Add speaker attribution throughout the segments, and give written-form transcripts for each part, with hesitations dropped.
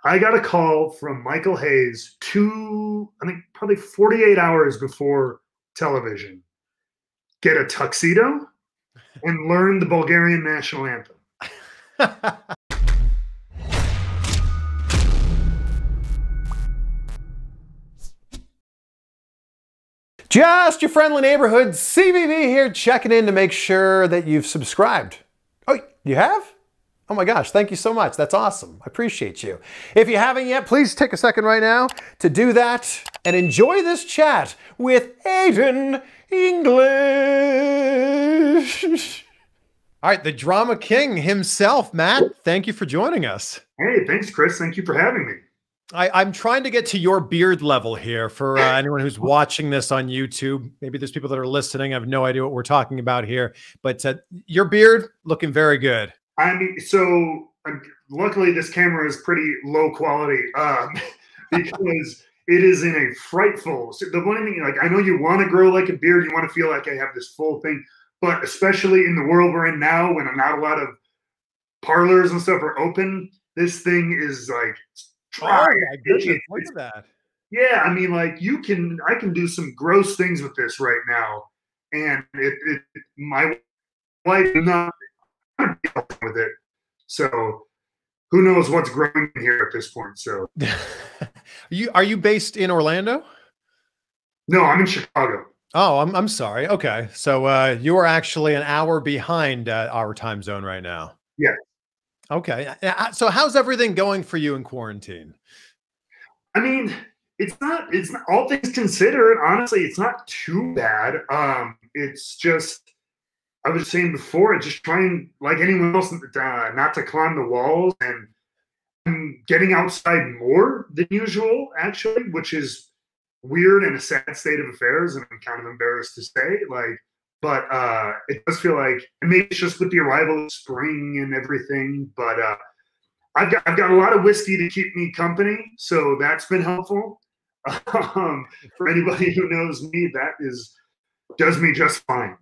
Speaker 1: I got a call from Michael Hayes I think probably 48 hours before television. Get a tuxedo and learn the Bulgarian national anthem.
Speaker 2: Just your friendly neighborhood CVV here, checking in to make sure that you've subscribed. Oh, you have? Oh my gosh, thank you so much. That's awesome. I appreciate you. If you haven't yet, please take a second right now to do that and enjoy this chat with Aiden English. All right, the drama king himself, Matt, thank you for joining us.
Speaker 1: Hey, thanks, Chris. Thank you for having me.
Speaker 2: I'm trying to get to your beard level here for anyone who's watching this on YouTube. Maybe there's people that are listening. I have no idea what we're talking about here, but your beard looking very good.
Speaker 1: I mean, so luckily this camera is pretty low quality because it is in a frightful. So the one thing, like, I know you want to grow like a beard, you want to feel like I have this full thing, but especially in the world we're in now, when not a lot of parlors and stuff are open, this thing is like dry.
Speaker 2: Oh my goodness, look at that.
Speaker 1: Yeah, I mean, like I can do some gross things with this right now, and my wife is not with it. So who knows what's growing here at this point? So
Speaker 2: are you based in Orlando?
Speaker 1: No, I'm in Chicago.
Speaker 2: Oh, I'm sorry. Okay. So you are actually an hour behind our time zone right now.
Speaker 1: Yeah.
Speaker 2: Okay. So how's everything going for you in quarantine?
Speaker 1: I mean, it's not all things considered, honestly, it's not too bad. It's just, I was saying before, just trying, like anyone else, not to climb the walls, and I'm getting outside more than usual, actually, which is weird and a sad state of affairs, and I'm kind of embarrassed to say, but it does feel like, and maybe it's just with the arrival of spring and everything, but I've got a lot of whiskey to keep me company, so that's been helpful. For anybody who knows me, does me just fine.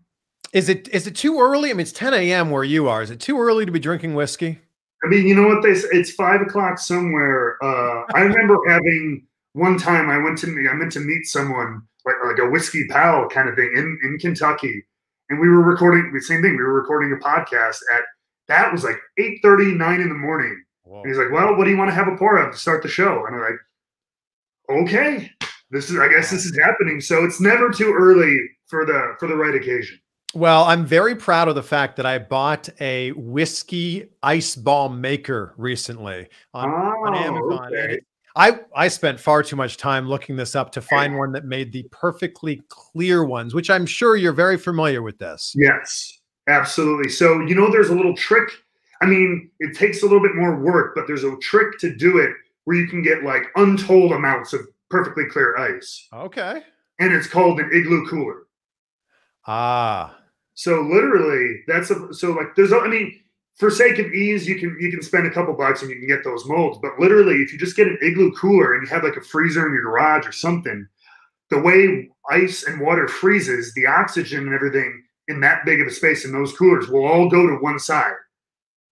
Speaker 2: Is it too early? I mean, it's 10 a.m. where you are. Is it too early to be drinking whiskey?
Speaker 1: I mean, you know what it's 5 o'clock somewhere. I remember having one time I meant to meet someone like a whiskey pal kind of thing in Kentucky, and we were recording the same thing. We were recording a podcast that was like 8:30, 9 in the morning. Whoa. And he's like, "Well, what do you want to have a pour of to start the show?" And I'm like, "Okay, I guess this is happening." So it's never too early for the right occasion.
Speaker 2: Well, I'm very proud of the fact that I bought a whiskey ice bomb maker recently on Amazon.
Speaker 1: Okay.
Speaker 2: I spent far too much time looking this up to find one that made the perfectly clear ones, which I'm sure you're very familiar with this.
Speaker 1: Yes, absolutely. So, there's a little trick. I mean, it takes a little bit more work, but there's a trick to do it where you can get like untold amounts of perfectly clear ice.
Speaker 2: Okay.
Speaker 1: And it's called an igloo cooler.
Speaker 2: Ah.
Speaker 1: So literally for sake of ease, you can spend a couple bucks and you can get those molds. But literally, if you just get an igloo cooler and you have like a freezer in your garage or something, the way ice and water freezes, the oxygen and everything in that big of a space in those coolers will all go to one side.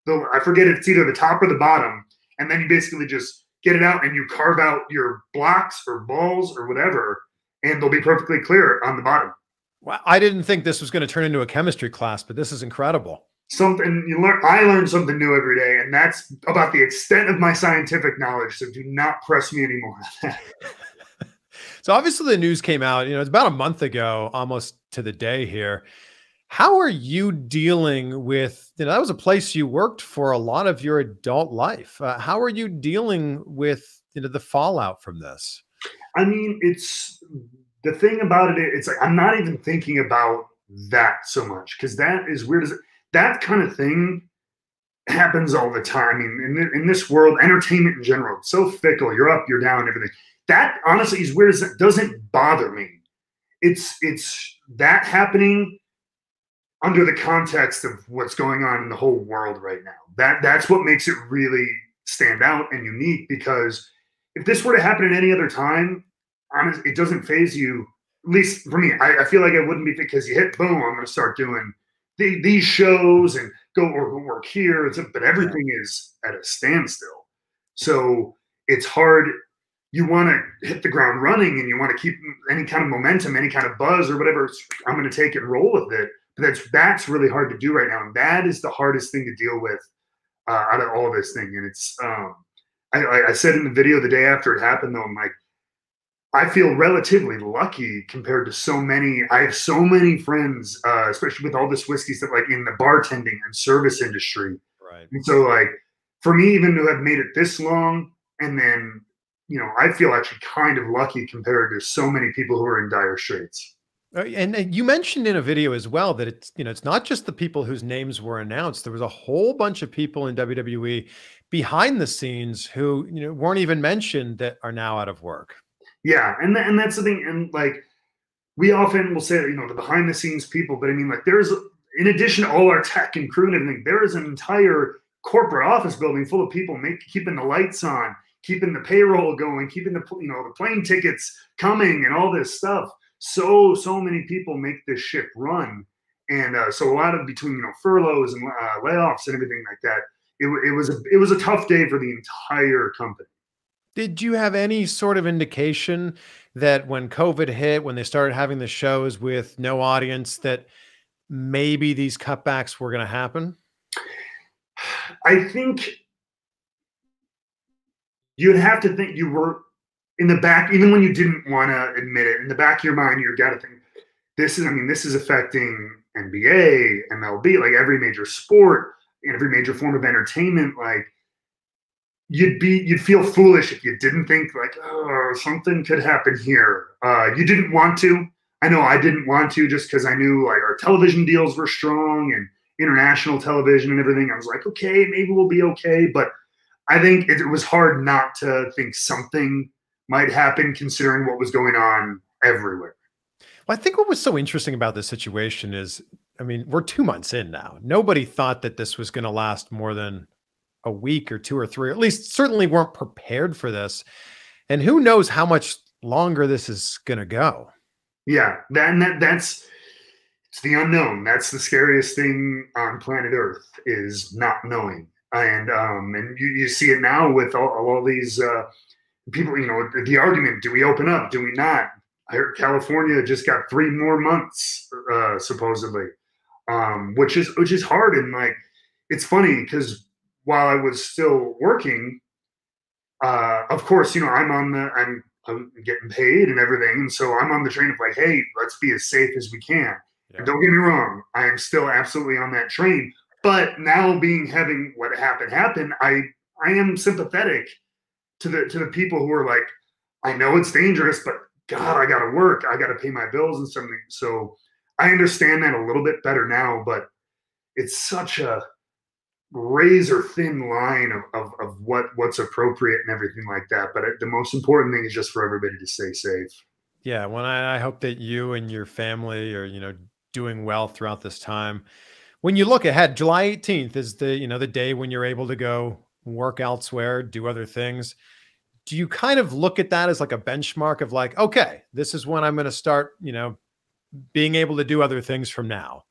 Speaker 1: Though I forget if it's either the top or the bottom, and then you basically just get it out and you carve out your blocks or balls or whatever, and they'll be perfectly clear on the bottom.
Speaker 2: Well, I didn't think this was going to turn into a chemistry class, but this is incredible.
Speaker 1: I learn something new every day, and that's about the extent of my scientific knowledge. So do not press me anymore.
Speaker 2: So obviously the news came out, it's about a month ago, almost to the day here. How are you dealing with, that was a place you worked for a lot of your adult life. How are you dealing with, the fallout from this?
Speaker 1: I mean, it's the thing about it. It's like, I'm not even thinking about that so much, because that is weird. That kind of thing happens all the time. I mean, in this world, entertainment in general, it's so fickle. You're up, you're down, everything. That honestly, as weird as it doesn't bother me. It's that happening under the context of what's going on in the whole world right now. That's what makes it really stand out and unique, because if this were to happen at any other time, honestly, it doesn't faze you. At least for me, I feel like it wouldn't be, because you hit boom, I'm going to start doing these shows and go work here. But everything is at a standstill. So it's hard. You want to hit the ground running and you want to keep any kind of momentum, any kind of buzz or whatever. I'm going to take it and roll with it. But that's really hard to do right now. And that is the hardest thing to deal with out of all this thing. And it's, I said in the video the day after it happened, though, I'm like, I feel relatively lucky compared to so many. I have so many friends, especially with all this whiskey stuff, like in the bartending and service industry.
Speaker 2: Right.
Speaker 1: And so, like, for me, even to have made it this long, and then, you know, I feel actually kind of lucky compared to so many people who are in dire straits.
Speaker 2: And you mentioned in a video as well that it's, you know, it's not just the people whose names were announced. There was a whole bunch of people in WWE behind the scenes who, you know, weren't even mentioned that are now out of work.
Speaker 1: Yeah, and that's the thing. And like, we often will say, you know, the behind the scenes people, but I mean, like, there's, in addition to all our tech and crew and everything, there is an entire corporate office building full of people keeping the lights on, keeping the payroll going, keeping the, you know, the plane tickets coming and all this stuff. So many people make this ship run. And so a lot of, between, you know, furloughs and layoffs and everything like that, it was a tough day for the entire company.
Speaker 2: Did you have any sort of indication that when COVID hit, when they started having the shows with no audience, that maybe these cutbacks were going to happen?
Speaker 1: I think you'd have to think you were in the back, even when you didn't want to admit it, in the back of your mind, you got to think, this is affecting NBA, MLB, like every major sport and every major form of entertainment. Like, you'd feel foolish if you didn't think, like, oh, something could happen here. You didn't want to. I know I didn't want to, just because I knew, like, our television deals were strong and international television and everything. I was like, okay, maybe we'll be okay. But I think it was hard not to think something might happen considering what was going on everywhere.
Speaker 2: Well, I think what was so interesting about this situation is, I mean, we're 2 months in now. Nobody thought that this was going to last more than a week or 2 or 3, or at least certainly weren't prepared for this. And who knows how much longer this is going to go. Yeah,
Speaker 1: that's it's the unknown. That's the scariest thing on planet Earth, is not knowing. And you see it now with all these people, you know, the argument, do we open up? Do we not? I heard California just got 3 more months, supposedly, which is hard. And like, it's funny because while I was still working, of course, you know, I'm getting paid and everything. And so I'm on the train of like, hey, let's be as safe as we can. Yeah. And don't get me wrong, I am still absolutely on that train. But now having what happened, I am sympathetic to the people who are like, I know it's dangerous, but God, I got to work. I got to pay my bills and something. So I understand that a little bit better now, but it's such a razor thin line of what's appropriate and everything like that. But the most important thing is just for everybody to stay safe.
Speaker 2: Yeah. Well, I hope that you and your family are, you know, doing well throughout this time. When you look ahead, July 18th is the, you know, the day when you're able to go work elsewhere, do other things. Do you kind of look at that as like a benchmark of like, okay, this is when I'm going to start, you know, being able to do other things from now?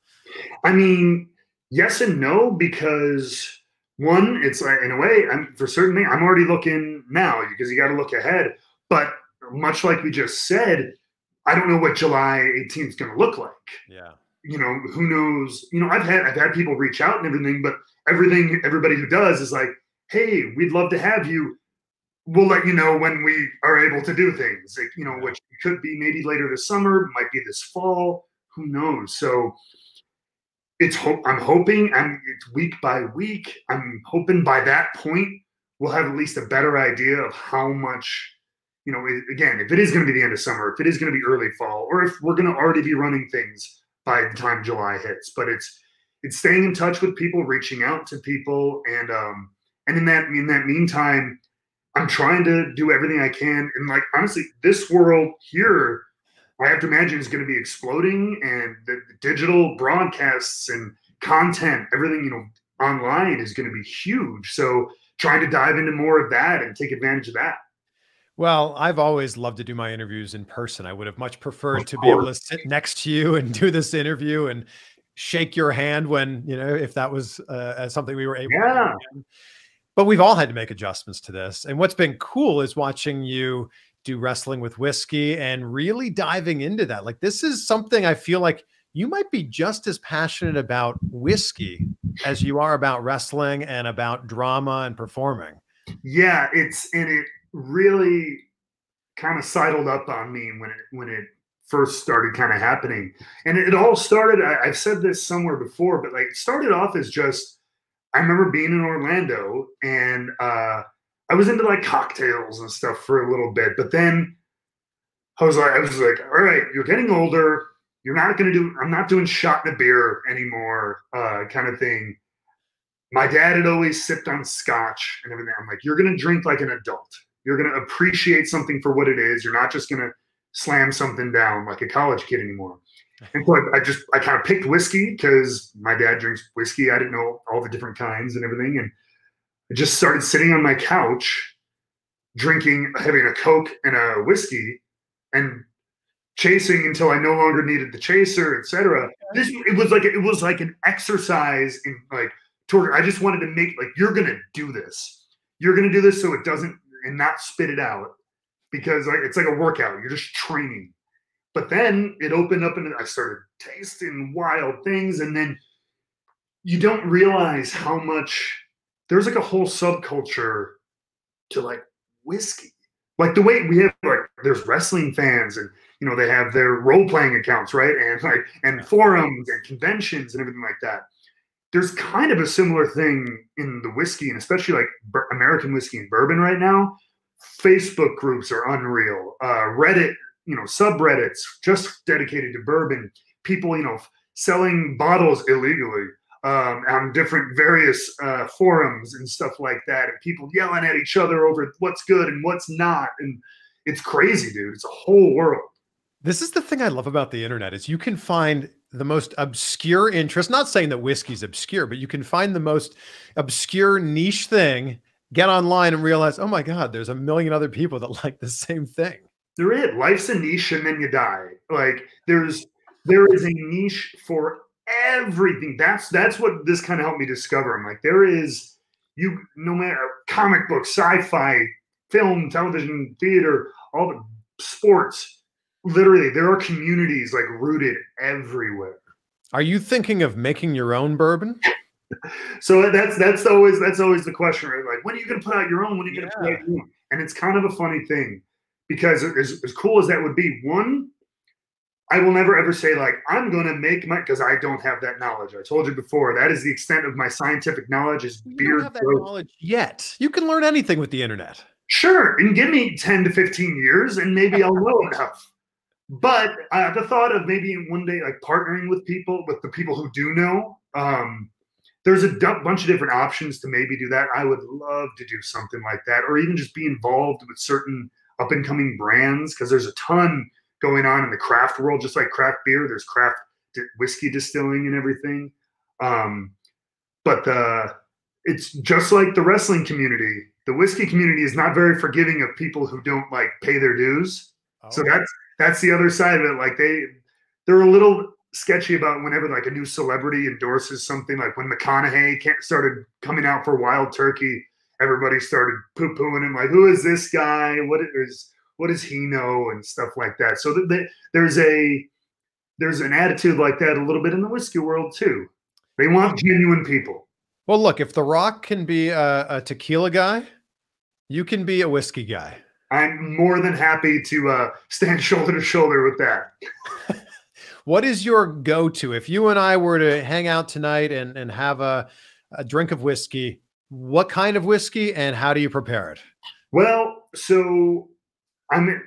Speaker 1: I mean, yes and no, because one, it's like, in a way, for certain things, I'm already looking now because you got to look ahead. But much like we just said, I don't know what July 18th is going to look like.
Speaker 2: Yeah.
Speaker 1: You know, who knows? You know, I've had people reach out and everything, but everybody who does is like, hey, we'd love to have you. We'll let you know when we are able to do things, like, you know, which could be maybe later this summer, might be this fall, who knows? So I'm hoping, and it's week by week. I'm hoping by that point, we'll have at least a better idea of how much, you know, again, if it is going to be the end of summer, if it is going to be early fall, or if we're going to already be running things by the time July hits. But it's staying in touch with people, reaching out to people. And in that meantime, I'm trying to do everything I can. And like, honestly, this world here, I have to imagine, is going to be exploding, and the digital broadcasts and content, everything, you know, online is going to be huge. So trying to dive into more of that and take advantage of that.
Speaker 2: Well, I've always loved to do my interviews in person. I would have much preferred to be able to sit next to you and do this interview and shake your hand when, you know, if that was something we were able to do. But we've all had to make adjustments to this. And what's been cool is watching you do wrestling with whiskey and really diving into that. Like, this is something I feel like you might be just as passionate about whiskey as you are about wrestling and about drama and performing.
Speaker 1: Yeah, and it really kind of sidled up on me when it first started kind of happening. And it all started, I've said this somewhere before, but like it started off as just, I remember being in Orlando and I was into like cocktails and stuff for a little bit, but then I was like, all right, you're getting older. I'm not doing shot in a beer anymore, kind of thing. My dad had always sipped on scotch and everything. I'm like, you're going to drink like an adult. You're going to appreciate something for what it is. You're not just going to slam something down like a college kid anymore. And so I kind of picked whiskey because my dad drinks whiskey. I didn't know all the different kinds and everything. And I just started sitting on my couch, having a Coke and a whiskey and chasing until I no longer needed the chaser, etc. It was like an exercise in like, I just wanted to make like, you're going to do this. You're going to do this so it doesn't, and not spit it out, because like, it's like a workout. You're just training. But then it opened up and I started tasting wild things. And then you don't realize how much there's like a whole subculture to like whiskey. Like the way we have, like, there's wrestling fans and, you know, they have their role-playing accounts, right? And forums and conventions and everything like that. There's kind of a similar thing in the whiskey, and especially like American whiskey and bourbon right now. Facebook groups are unreal. Reddit, you know, subreddits just dedicated to bourbon. People, you know, selling bottles illegally on different various forums and stuff like that. And people yelling at each other over what's good and what's not. And it's crazy, dude. It's a whole world.
Speaker 2: This is the thing I love about the internet is you can find the most obscure interest, not saying that whiskey's obscure, but you can find the most obscure niche thing, get online and realize, oh my God, there's a million other people that like the same thing.
Speaker 1: There is. Life's a niche and then you die. Like there is a niche for everything. That's what this kind of helped me discover. I'm like, no matter comic book, sci-fi, film, television, theater, all the sports, literally there are communities like rooted everywhere.
Speaker 2: Are you thinking of making your own bourbon?
Speaker 1: So that's always the question, right? Like, when are you going to put out your own? When are you going to put out your own? And it's kind of a funny thing because as cool as that would be, one, I will never ever say like, I'm going to make because I don't have that knowledge. I told you before, that is the extent of my scientific knowledge is beer.
Speaker 2: You don't have that knowledge yet. You can learn anything with the internet.
Speaker 1: Sure. And give me 10 to 15 years and maybe I'll know enough. But the thought of maybe one day like partnering with the people who do know, there's a bunch of different options to maybe do that. I would love to do something like that, or even just be involved with certain up and coming brands, because there's a ton going on in the craft world, just like craft beer. There's craft whiskey distilling and everything. But it's just like the wrestling community. The whiskey community is not very forgiving of people who don't like pay their dues. Oh. So that's the other side of it. Like they're a little sketchy about whenever like a new celebrity endorses something. Like when McConaughey started coming out for Wild Turkey, everybody started poo-pooing him like, who is this guy? What does he know? And stuff like that. So there's an attitude like that a little bit in the whiskey world too. They want genuine people.
Speaker 2: Well, look, if The Rock can be a tequila guy, you can be a whiskey guy.
Speaker 1: I'm more than happy to stand shoulder to shoulder with that.
Speaker 2: What is your go-to? If you and I were to hang out tonight and have a drink of whiskey, what kind of whiskey and how do you prepare it? Well,
Speaker 1: so I'm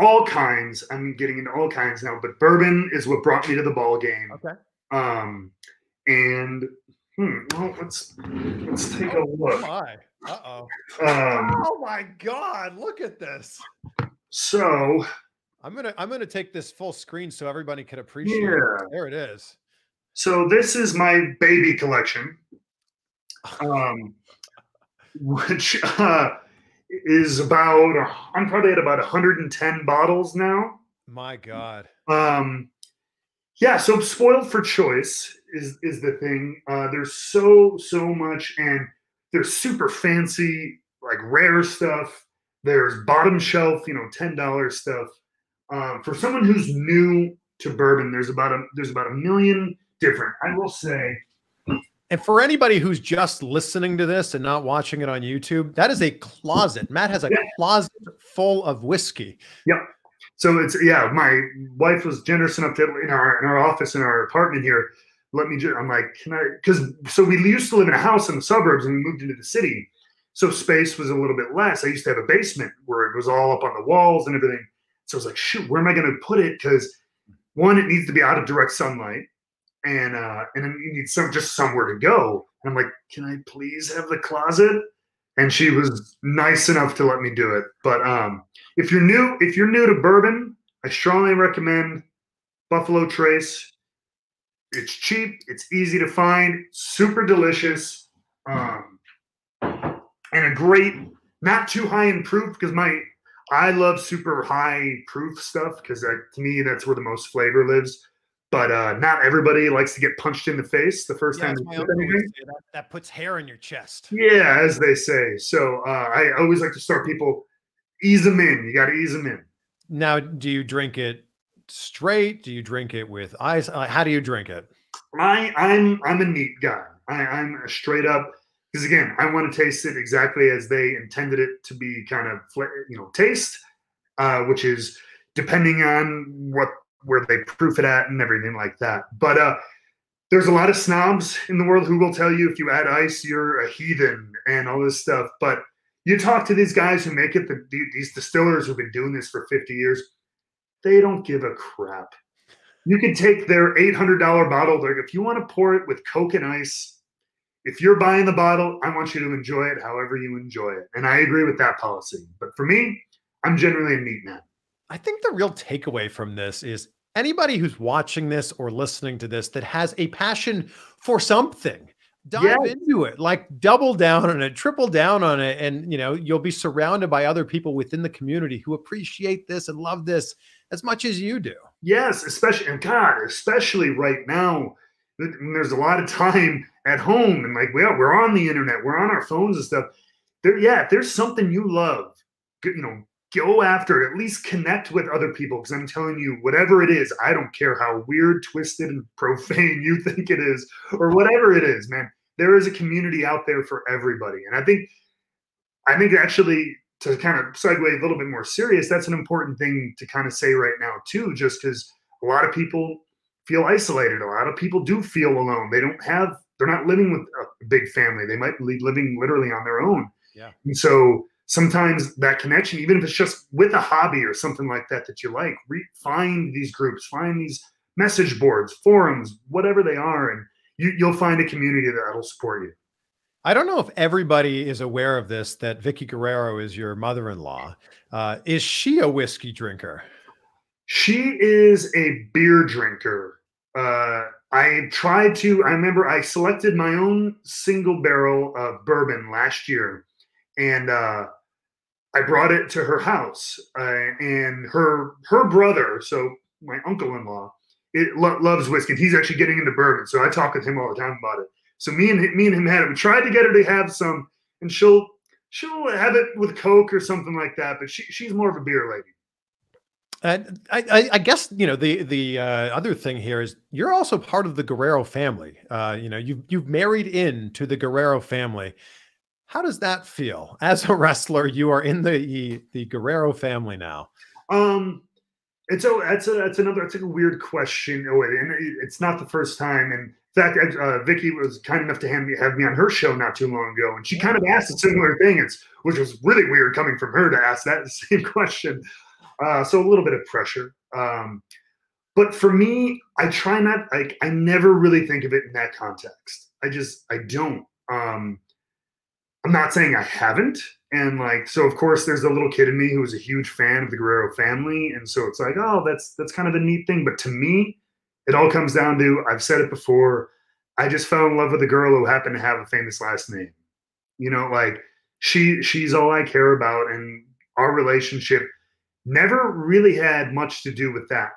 Speaker 1: all kinds. I'm getting into all kinds now, but bourbon is what brought me to the ball game.
Speaker 2: Okay.
Speaker 1: Well, let's take a look.
Speaker 2: Oh my. Uh-oh. Oh my God, look at this.
Speaker 1: So
Speaker 2: I'm gonna take this full screen so everybody can appreciate it. There it is.
Speaker 1: So this is my baby collection, which is I'm probably at about 110 bottles now.
Speaker 2: My God.
Speaker 1: Yeah, so spoiled for choice is the thing. There's so much, and There's super fancy, like rare stuff. There's bottom shelf, $10 stuff. For someone who's new to bourbon, there's about a million different. I will say.
Speaker 2: And for anybody who's just listening to this and not watching it on YouTube, that is a closet. Matt has a closet full of whiskey.
Speaker 1: Yep. So my wife was generous enough to, in our office, in our apartment here, I'm like, so we used to live in a house in the suburbs and we moved into the city. So space was a little bit less. I used to have a basement where it was all up on the walls and everything. So I was like, shoot, where am I going to put it? Because one, it needs to be out of direct sunlight. And then you need just somewhere to go. And I'm like, can I please have the closet? And she was nice enough to let me do it. But if you're new to bourbon, I strongly recommend Buffalo Trace. It's cheap, it's easy to find, super delicious, and a great, not too high in proof, because I love super high proof stuff, because to me that's where the most flavor lives. But not everybody likes to get punched in the face the first time.
Speaker 2: That puts hair in your chest.
Speaker 1: Yeah, as they say. So I always like to start people, ease them in. You got to ease them in.
Speaker 2: Now, do you drink it straight? Do you drink it with ice? How do you drink it?
Speaker 1: I'm a neat guy. I'm a straight up, because again, I want to taste it exactly as they intended it to be, kind of taste, which is depending on where they proof it at and everything like that. But there's a lot of snobs in the world who will tell you if you add ice, you're a heathen and all this stuff. But you talk to these guys who make it, these distillers who've been doing this for 50 years, they don't give a crap. You can take their $800 bottle. Like, if you want to pour it with Coke and ice, if you're buying the bottle, I want you to enjoy it however you enjoy it. And I agree with that policy. But for me, I'm generally a neat man.
Speaker 2: I think the real takeaway from this is anybody who's watching this or listening to this that has a passion for something, dive into it, like double down on it, triple down on it. And, you'll be surrounded by other people within the community who appreciate this and love this as much as you do.
Speaker 1: Yes, especially right now. There's a lot of time at home, and we're on the internet, we're on our phones and stuff. If there's something you love, go after it. At least connect with other people, because I'm telling you, whatever it is, I don't care how weird, twisted, and profane you think it is, or whatever it is, man. There is a community out there for everybody, and I think actually, to kind of segue a little bit more serious, that's an important thing to kind of say right now too, just because a lot of people feel isolated. A lot of people do feel alone. They're not living with a big family. They might be living literally on their own.
Speaker 2: Yeah.
Speaker 1: And so sometimes that connection, even if it's just with a hobby or something like that you like, find these groups, find these message boards, forums, whatever they are, and you'll find a community that'll support you.
Speaker 2: I don't know if everybody is aware of this, that Vickie Guerrero is your mother-in-law. Is she a whiskey drinker?
Speaker 1: She is a beer drinker. I remember I selected my own single barrel of bourbon last year, and I brought it to her house. And her brother, so my uncle-in-law, loves whiskey. And he's actually getting into bourbon, so I talk with him all the time about it. So me and him had it. We tried to get her to have some, and she'll have it with Coke or something like that. But she's more of a beer lady.
Speaker 2: I guess the other thing here is you're also part of the Guerrero family. You've married into the Guerrero family. How does that feel as a wrestler? You are in the Guerrero family now.
Speaker 1: That's a weird question. And it's not the first time. And in fact, Vickie was kind enough to have me on her show not too long ago, and she kind of asked a similar thing, which was really weird coming from her to ask that same question. So a little bit of pressure. But for me, I try not, I never really think of it in that context. I don't. I'm not saying I haven't. And so of course there's a little kid in me who was a huge fan of the Guerrero family. And so it's like, oh, that's kind of a neat thing. But to me, it all comes down to, I've said it before, I just fell in love with a girl who happened to have a famous last name. She's all I care about. And our relationship never really had much to do with that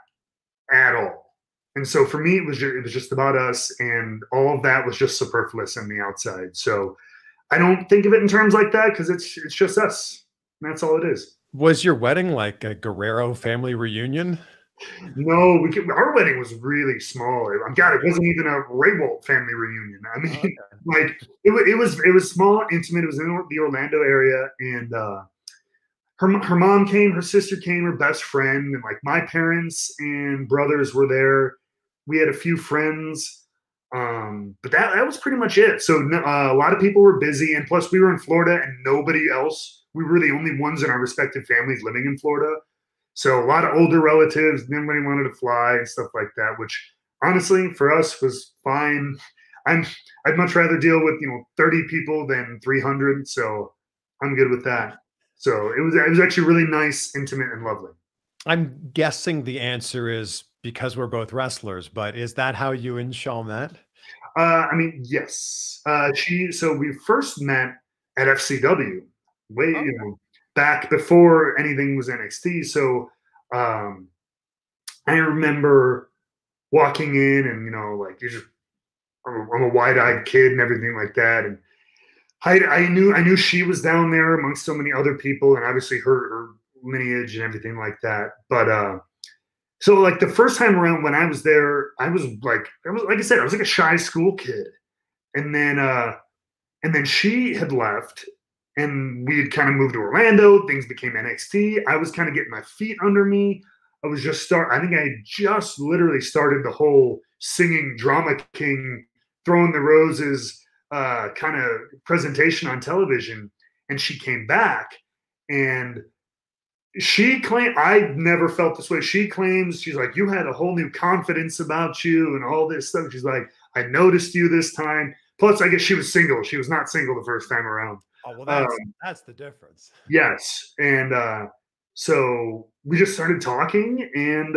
Speaker 1: at all. And so for me, it was just about us, and all of that was just superfluous on the outside. So I don't think of it in terms like that because it's just us. And that's all it is.
Speaker 2: Was your wedding like a Guerrero family reunion?
Speaker 1: No, our wedding was really small. God, it wasn't even a Rehwoldt family reunion. I mean,
Speaker 2: Okay.
Speaker 1: like it was small, intimate. It was in the Orlando area, and her mom came, her sister came, her best friend, and like my parents and brothers were there. We had a few friends, but that was pretty much it. So a lot of people were busy, and plus we were in Florida, and nobody else. We were the only ones in our respective families living in Florida. So a lot of older relatives, nobody wanted to fly and stuff like that, which honestly for us was fine. I'd much rather deal with 30 people than 300, so I'm good with that. So it was actually really nice, intimate, and lovely.
Speaker 2: I'm guessing the answer is because we're both wrestlers, but is that how you and Shaul met?
Speaker 1: I mean, yes. So we first met at FCW, way back before anything was NXT. So I remember walking in, and like I'm a wide-eyed kid and everything like that, and I knew she was down there amongst so many other people, and obviously her lineage and everything like that. But so like the first time around when I was there, I was like I said, I was like a shy school kid, and then she had left, and we had kind of moved to Orlando. Things became NXT. I was kind of getting my feet under me. I think I just literally started the whole singing drama king, throwing the roses kind of presentation on television. And she came back, and she claimed, I never felt this way. She claims, she's like, you had a whole new confidence about you and all this stuff. She's like, I noticed you this time. Plus, I guess she was single. She was not single the first time around.
Speaker 2: Oh, well, that's the difference.
Speaker 1: Yes. And so we just started talking and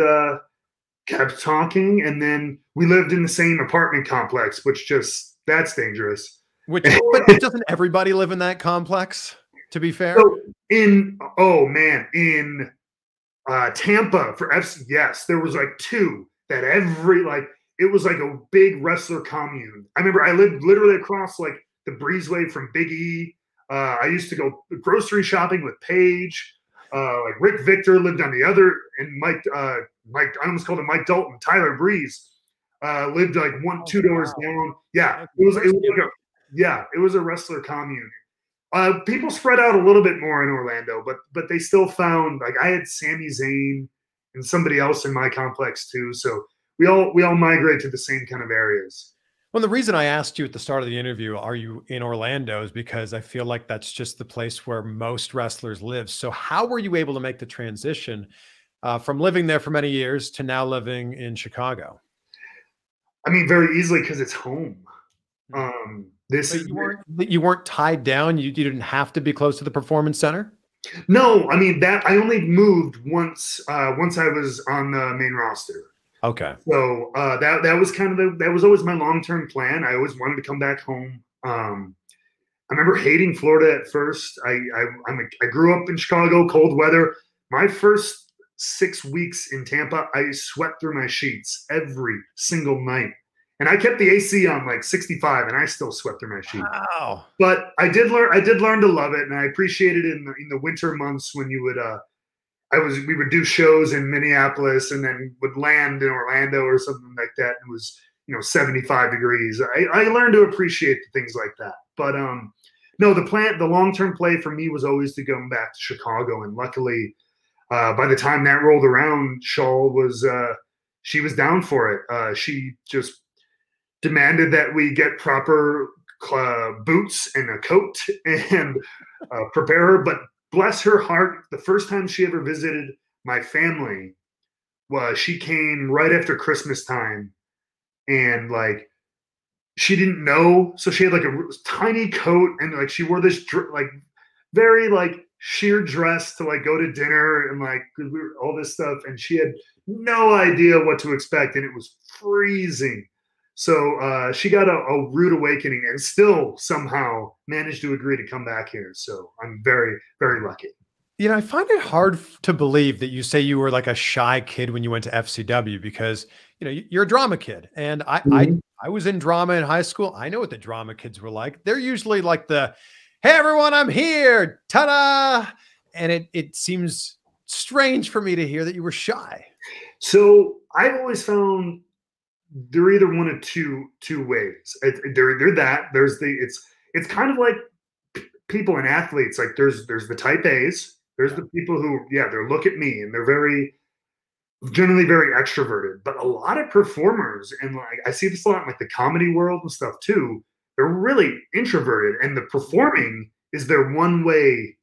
Speaker 1: kept talking. And then we lived in the same apartment complex, which that's dangerous.
Speaker 2: But doesn't everybody live in that complex, to be fair?
Speaker 1: So in Tampa for FC, yes, there was like two that it was like a big wrestler commune. I remember I lived literally across like the breezeway from Big E. I used to go grocery shopping with Paige. Like Rick Victor lived on the other, and Mike, I almost called him Mike Dalton. Tyler Breeze lived like two doors down. Yeah, it was a wrestler commune. People spread out a little bit more in Orlando, but they still found, like, I had Sami Zayn and somebody else in my complex too. So we all migrate to the same kind of areas.
Speaker 2: Well, the reason I asked you at the start of the interview, are you in Orlando, is because I feel like that's just the place where most wrestlers live. So how were you able to make the transition from living there for many years to now living in Chicago?
Speaker 1: I mean, very easily, because it's home.
Speaker 2: You weren't tied down. You didn't have to be close to the Performance Center.
Speaker 1: No, I mean that I only moved once I was on the main roster.
Speaker 2: Okay.
Speaker 1: So that was that was always my long-term plan. I always wanted to come back home. I remember hating Florida at first. I grew up in Chicago, cold weather. My first 6 weeks in Tampa, I sweat through my sheets every single night. And I kept the AC on like 65, and I still sweat through my sheets.
Speaker 2: Wow.
Speaker 1: But I did learn to love it, and I appreciated it in the winter months when you would we would do shows in Minneapolis and then would land in Orlando or something like that. And it was 75 degrees. I learned to appreciate things like that. But no, the long-term play for me was always to go back to Chicago, and luckily, by the time that rolled around, Shaul she was down for it. She just demanded that we get proper boots and a coat and prepare her. But bless her heart, the first time she ever visited my family she came right after Christmas time, and like she didn't know, so she had like a tiny coat, and like she wore this like very like sheer dress to like go to dinner, and like all this stuff, and she had no idea what to expect, and it was freezing. So she got a rude awakening, and still somehow managed to agree to come back here. So I'm very, very lucky.
Speaker 2: You know, I find it hard to believe that you say you were like a shy kid when you went to FCW because, you know, you're a drama kid. And
Speaker 1: Mhm.
Speaker 2: I was in drama in high school. I know what the drama kids were like. They're usually like the, hey, everyone, I'm here. Ta-da. And it seems strange for me to hear that you were shy.
Speaker 1: So I've always found they're either one of two ways. They're that there's the it's kind of like people and athletes. Like there's the type A's. There's
Speaker 2: Yeah.
Speaker 1: the people who they're look at me and they're very generally very extroverted. But a lot of performers and like I see this a lot in like the comedy world and stuff too. They're really introverted, and the performing is their one way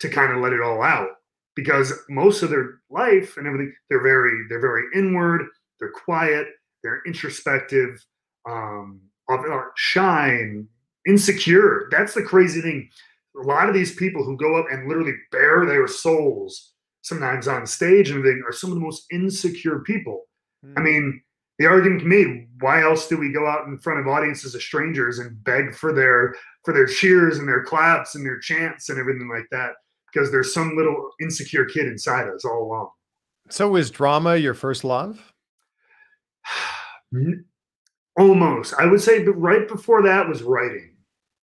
Speaker 1: to kind of let it all out because most of their life and everything they're very inward, they're quiet, they're introspective, um, shy, and insecure. That's the crazy thing. A lot of these people who go up and literally bare their souls sometimes on stage and everything are some of the most insecure people. I
Speaker 2: Hmm.
Speaker 1: mean, the argument can be made, why else do we go out in front of audiences of strangers and beg for their cheers and their claps and their chants and everything like that? Because there's some little insecure kid inside us all along.
Speaker 2: So is drama your first love?
Speaker 1: Almost. I would say, but right before that was writing.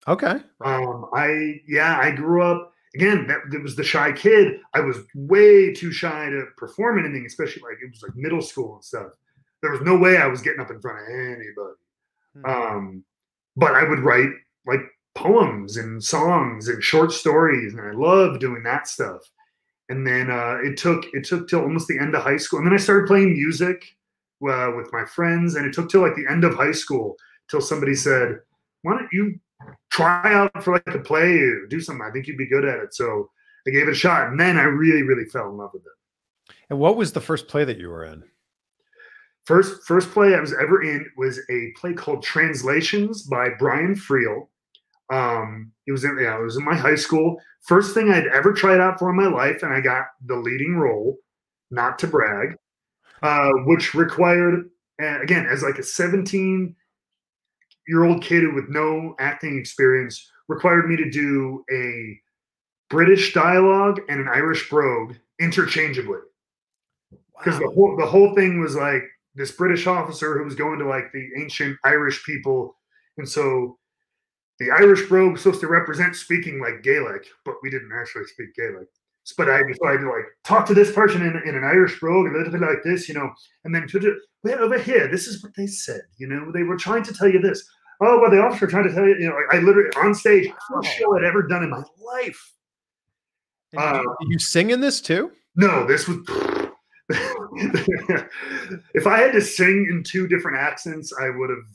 Speaker 2: Okay. Right.
Speaker 1: I grew up again. That was the shy kid. I was way too shy to perform anything, especially like it was like middle school and stuff. There was no way I was getting up in front of anybody.
Speaker 2: Hmm.
Speaker 1: Um, but I would write like poems and songs and short stories, and I loved doing that stuff. And then it took till almost the end of high school, and then I started playing music with my friends, and it took till like the end of high school till somebody said, "Why don't you try out for like a play or do something? I think you'd be good at it." So I gave it a shot, and then I really, really fell in love with it.
Speaker 2: And what was the first play that you were in?
Speaker 1: First play I was ever in was a play called Translations by Brian Friel. It was in my high school. First thing I'd ever tried out for in my life, and I got the leading role. Not to brag, which required again as like a 17-year-old kid with no acting experience required me to do a British dialogue and an Irish brogue interchangeably because the
Speaker 2: Wow.
Speaker 1: whole thing was like this British officer who was going to like the ancient Irish people, and so the Irish brogue was supposed to represent speaking like Gaelic, but we didn't actually speak Gaelic. But I decided to like talk to this person in an Irish brogue a little bit like this, and then well, over here, this is what they said, they were trying to tell you this. Oh, well, the officer trying to tell you, I literally on stage, first
Speaker 2: Wow.
Speaker 1: show I'd ever done in my life.
Speaker 2: And
Speaker 1: Uh,
Speaker 2: did you sing in this too?
Speaker 1: no, this was. If I had to sing in two different accents, I would have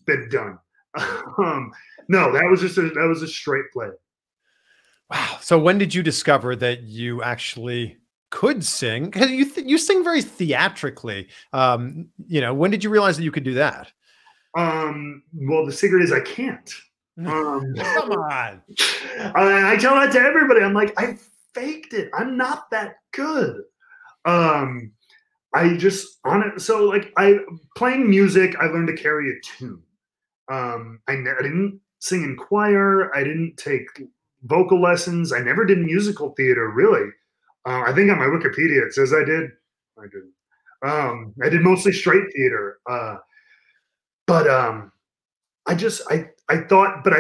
Speaker 1: been done. Um, no, that was a straight play.
Speaker 2: Wow. So when did you discover that you actually could sing? Because you sing very theatrically. You know, when did you realize that you could do that?
Speaker 1: Well, the secret is I can't. Um,
Speaker 2: Come on.
Speaker 1: I tell that to everybody. I'm like, I faked it. I'm not that good. Um, I just on it. So like I playing music, I learned to carry a tune. I didn't sing in choir. I didn't take vocal lessons. I never did musical theater really. I think on my Wikipedia it says I did. I didn't. I did mostly straight theater. But I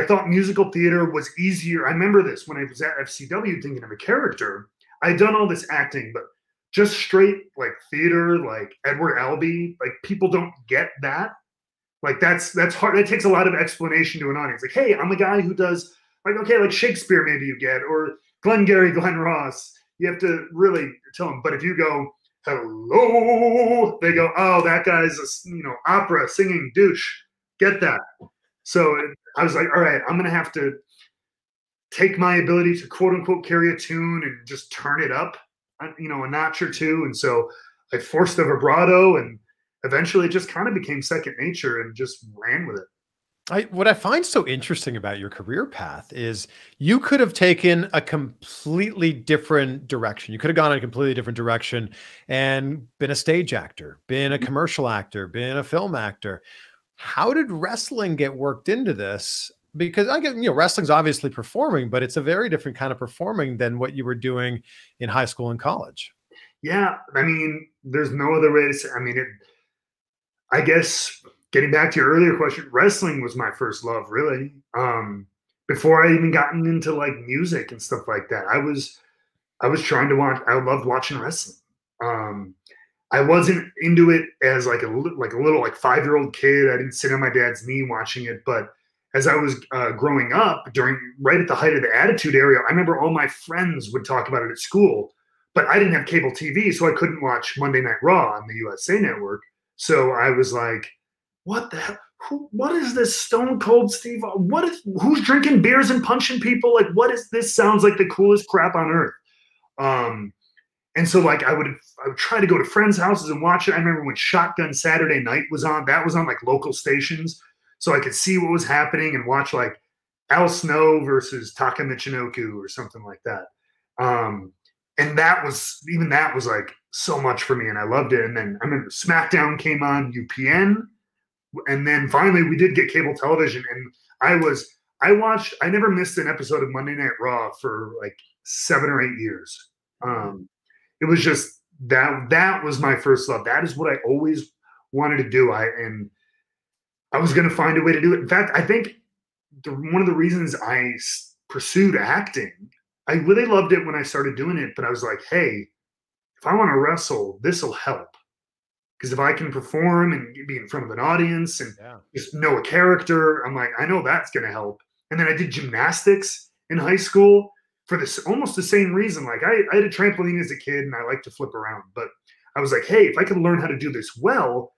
Speaker 1: thought musical theater was easier. I remember this when I was at FCW thinking of a character. I'd done all this acting, but just straight like theater, like Edward Albee, like people don't get that. Like that's hard. That takes a lot of explanation to an audience. Like, hey, I'm a guy who does like okay, like Shakespeare maybe you get, or Glengarry Glen Ross. You have to really tell them. But if you go, hello, they go, oh, that guy's a opera singing douche. Get that. So I was like, all right, I'm gonna have to take my ability to quote unquote carry a tune and just turn it up, a notch or two. And so I forced the vibrato, and eventually it just kind of became second nature and just ran with it.
Speaker 2: What I find so interesting about your career path is you could have taken a completely different direction. You could have gone in a completely different direction and been a stage actor, been a commercial actor, been a film actor. How did wrestling get worked into this? Because I get, wrestling's obviously performing, but it's a very different kind of performing than what you were doing in high school and college.
Speaker 1: Yeah. I mean, there's no other way to say, I mean, I guess getting back to your earlier question, wrestling was my first love, really. Before I even gotten into like music and stuff like that, I was trying to watch. I loved watching wrestling. I wasn't into it as like a little like 5-year-old kid. I didn't sit on my dad's knee watching it, but as I was growing up, right at the height of the Attitude Era, I remember all my friends would talk about it at school. But I didn't have cable TV, so I couldn't watch Monday Night Raw on the USA Network. So I was like, "What the hell? What is this Stone Cold Steve? Who's drinking beers and punching people? Like, what is this? Sounds like the coolest crap on earth." And so like I would try to go to friends' houses and watch it. I remember when Shotgun Saturday Night was on. That was on like local stations, so I could see what was happening and watch like Al Snow versus Taka Michinoku or something like that. And that was like so much for me, and I loved it. And then I remember SmackDown came on UPN, and then finally we did get cable television, and I never missed an episode of Monday Night Raw for like 7 or 8 years. It was just that was my first love. That is what I always wanted to do. And I was going to find a way to do it. In fact, I think one of the reasons I pursued acting, I really loved it when I started doing it, but I was like, hey, if I want to wrestle, this will help. Because if I can perform and be in front of an audience and just know a character, I'm like, I know that's going to help. And then I did gymnastics in high school for this almost the same reason. Like I had a trampoline as a kid and I like to flip around, but I was like, hey, if I could learn how to do this well,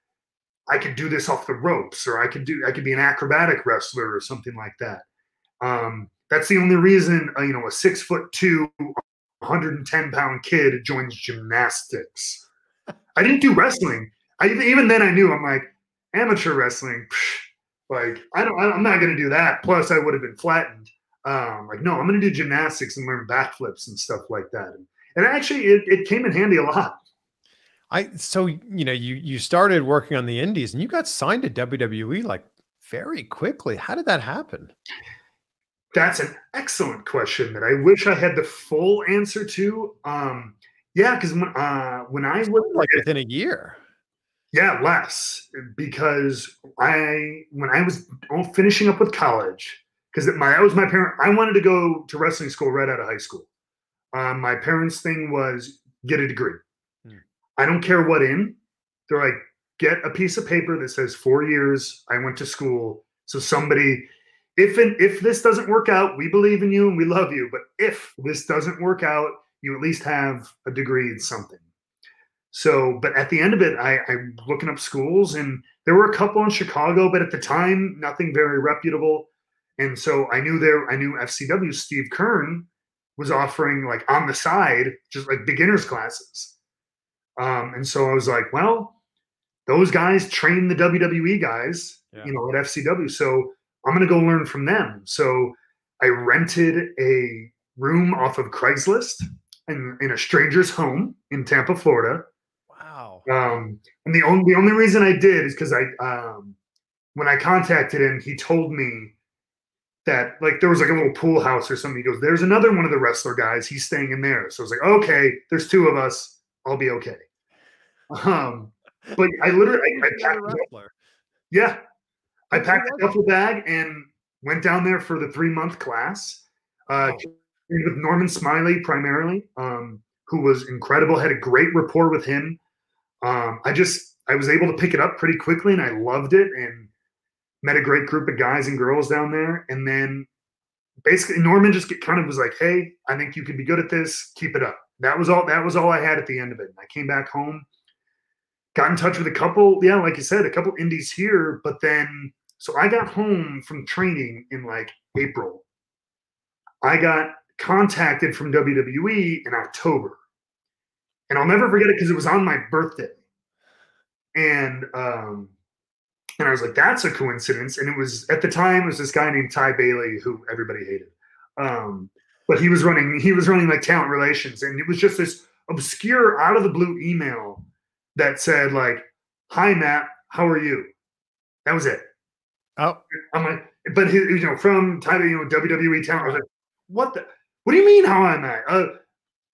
Speaker 1: I could do this off the ropes, or I could be an acrobatic wrestler or something like that. That's the only reason, a 6'2", 110-pound kid joins gymnastics. I didn't do wrestling. Even then I knew, I'm like, amateur wrestling, like I'm not going to do that. Plus I would have been flattened. Like, no, I'm going to do gymnastics and learn backflips and stuff like that. And actually it came in handy a lot.
Speaker 2: So you started working on the indies and you got signed to WWE like very quickly. How did that happen?
Speaker 1: That's an excellent question that I wish I had the full answer to. Yeah, because when I was
Speaker 2: like within a year.
Speaker 1: Yeah, less, because when I was finishing up with college, because that was my parent. I wanted to go to wrestling school right out of high school. My parents' thing was get a degree. I don't care what in. They're like, get a piece of paper that says 4 years I went to school. So somebody, if this doesn't work out, we believe in you and we love you. But if this doesn't work out, you at least have a degree in something. So, but at the end of it, I'm looking up schools, and there were a couple in Chicago, but at the time, nothing very reputable. And so I knew FCW, Steve Kern was offering like on the side, just like beginners classes. And so I was like, well, those guys train the WWE guys, at FCW. So I'm going to go learn from them. So I rented a room off of Craigslist in a stranger's home in Tampa, Florida.
Speaker 2: Wow.
Speaker 1: And the only reason I did is because when I contacted him, he told me that like there was like a little pool house or something. He goes, there's another one of the wrestler guys. He's staying in there. So I was like, okay, there's 2 of us. I'll be okay. But I literally, I packed I packed a duffel bag and went down there for the 3-month class. With Norman Smiley primarily, who was incredible. Had a great rapport with him. I was able to pick it up pretty quickly, and I loved it, and met a great group of guys and girls down there. And then basically Norman just kind of was like, hey, I think you can be good at this. Keep it up. That was all I had at the end of it. And I came back home, got in touch with a couple, like you said, a couple indies here. But then, so I got home from training in like April. I got contacted from WWE in October. And I'll never forget it because it was on my birthday. And I was like, that's a coincidence. And it was, at the time, it was this guy named Ty Bailey, who everybody hated. But he was running like talent relations. And it was just this obscure, out of the blue email that said like, hi, Matt, how are you? That was it.
Speaker 2: Oh.
Speaker 1: I'm like, but from WWE talent. I was like, what do you mean how am I?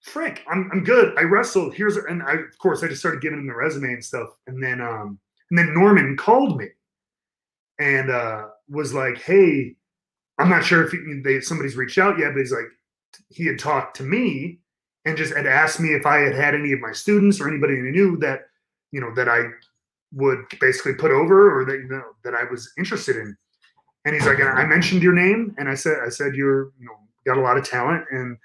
Speaker 1: Frick, I'm good. I wrestled. And of course I just started giving him the resume and stuff. And then Norman called me and was like, hey, I'm not sure if somebody's reached out yet, but he's like, he had talked to me and just had asked me if I had any of my students or anybody I knew that, that I would basically put over or that I was interested in. And he's like, I mentioned your name and I said, you're, got a lot of talent. And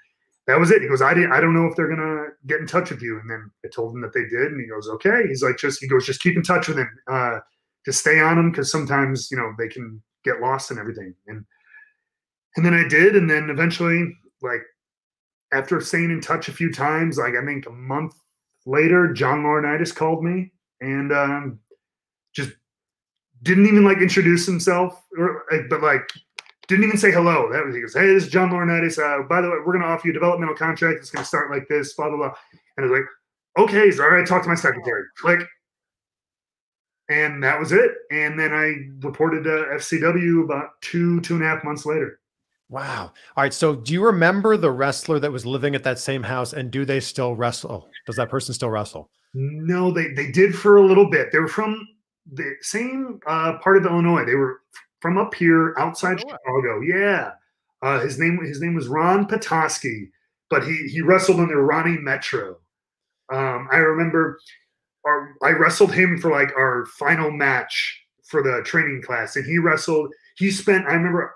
Speaker 1: that was it. He goes, I don't know if they're going to get in touch with you. And then I told him that they did. And he goes, okay. He's like, just keep in touch with him, to stay on him. Cause sometimes, they can get lost and everything. And then I did. And then eventually, like, after staying in touch a few times, like I think a month later, John Laurinaitis called me and just didn't even like introduce himself but like didn't even say hello. He goes, hey, this is John Laurinaitis. By the way, we're going to offer you a developmental contract. It's going to start like this, blah, blah, blah. And I was like, okay, he's all right. Talk to my secretary. Click. And that was it. And then I reported to FCW about 2.5 months later.
Speaker 2: Wow. All right. So do you remember the wrestler that was living at that same house, and do they still wrestle? Does that person still wrestle?
Speaker 1: No, they did for a little bit. They were from the same part of Illinois. They were from up here outside Chicago. Yeah. His name was Ron Petoskey, but he wrestled under Ronnie Metro. I remember I wrestled him for like our final match for the training class, and I remember,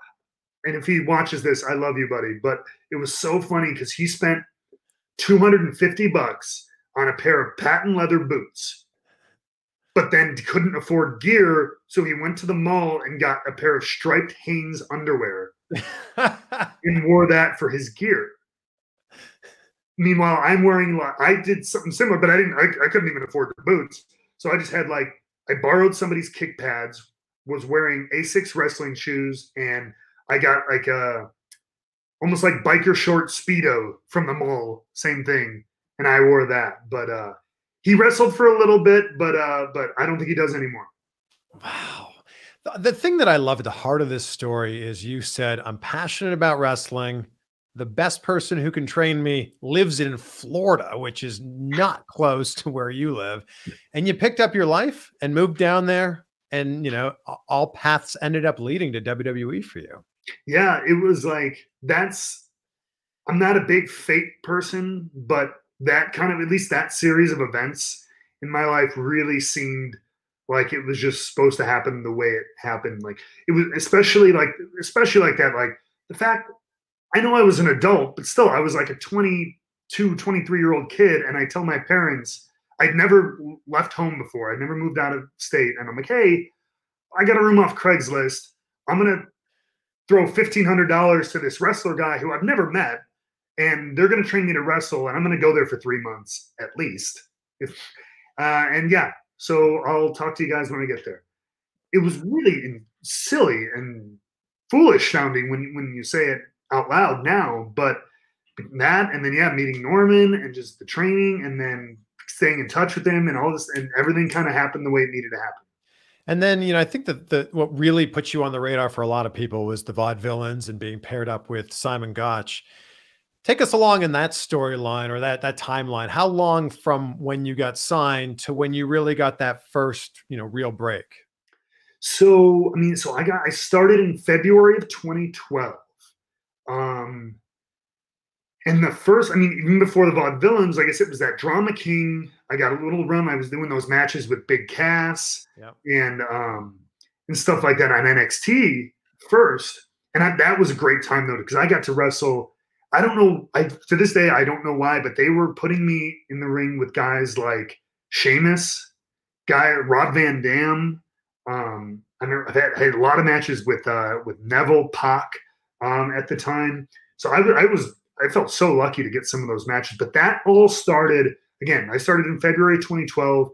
Speaker 1: and if he watches this, I love you, buddy, but it was so funny because he spent $250 on a pair of patent leather boots, but then couldn't afford gear. So he went to the mall and got a pair of striped Hanes underwear and wore that for his gear. Meanwhile, I did something similar, but I couldn't even afford the boots. So I just had I borrowed somebody's kick pads, was wearing Asics wrestling shoes, and I got almost like biker short Speedo from the mall, same thing. And I wore that, but he wrestled for a little bit, but I don't think he does anymore.
Speaker 2: Wow. The thing that I love at the heart of this story is you said, I'm passionate about wrestling. The best person who can train me lives in Florida, which is not close to where you live. And you picked up your life and moved down there, and, all paths ended up leading to WWE for you.
Speaker 1: Yeah, it was like, I'm not a big fate person, but that kind of, at least that series of events in my life really seemed like it was just supposed to happen the way it happened. Like it was especially like that, like the fact, I know I was an adult, but still I was like a 22, 23-year-old kid. And I tell my parents, I'd never left home before. I'd never moved out of state. And I'm like, hey, I got a room off Craigslist. I'm going to throw $1,500 to this wrestler guy who I've never met, and they're going to train me to wrestle, and I'm going to go there for 3 months at least. And yeah, so I'll talk to you guys when I get there. It was really silly and foolish sounding when you say it out loud now, but that, and then meeting Norman and just the training, and then staying in touch with him and all this, and everything kind of happened the way it needed to happen.
Speaker 2: And then, I think that what really put you on the radar for a lot of people was the Vaudevillains and being paired up with Simon Gotch. Take us along in that storyline, or that timeline. How long from when you got signed to when you really got that first, real break?
Speaker 1: So, I started in February of 2012. And the first, even before the Vaudevillains, I guess it was that Drama King. I got a little run. I was doing those matches with Big Cass and stuff like that on NXT first. And that was a great time though, because I got to wrestle. I don't know. To this day, I don't know why, but they were putting me in the ring with guys like Sheamus, Rob Van Dam. I've had a lot of matches with Neville, Pac at the time. So I felt so lucky to get some of those matches. But that all started, again, I started in February 2012.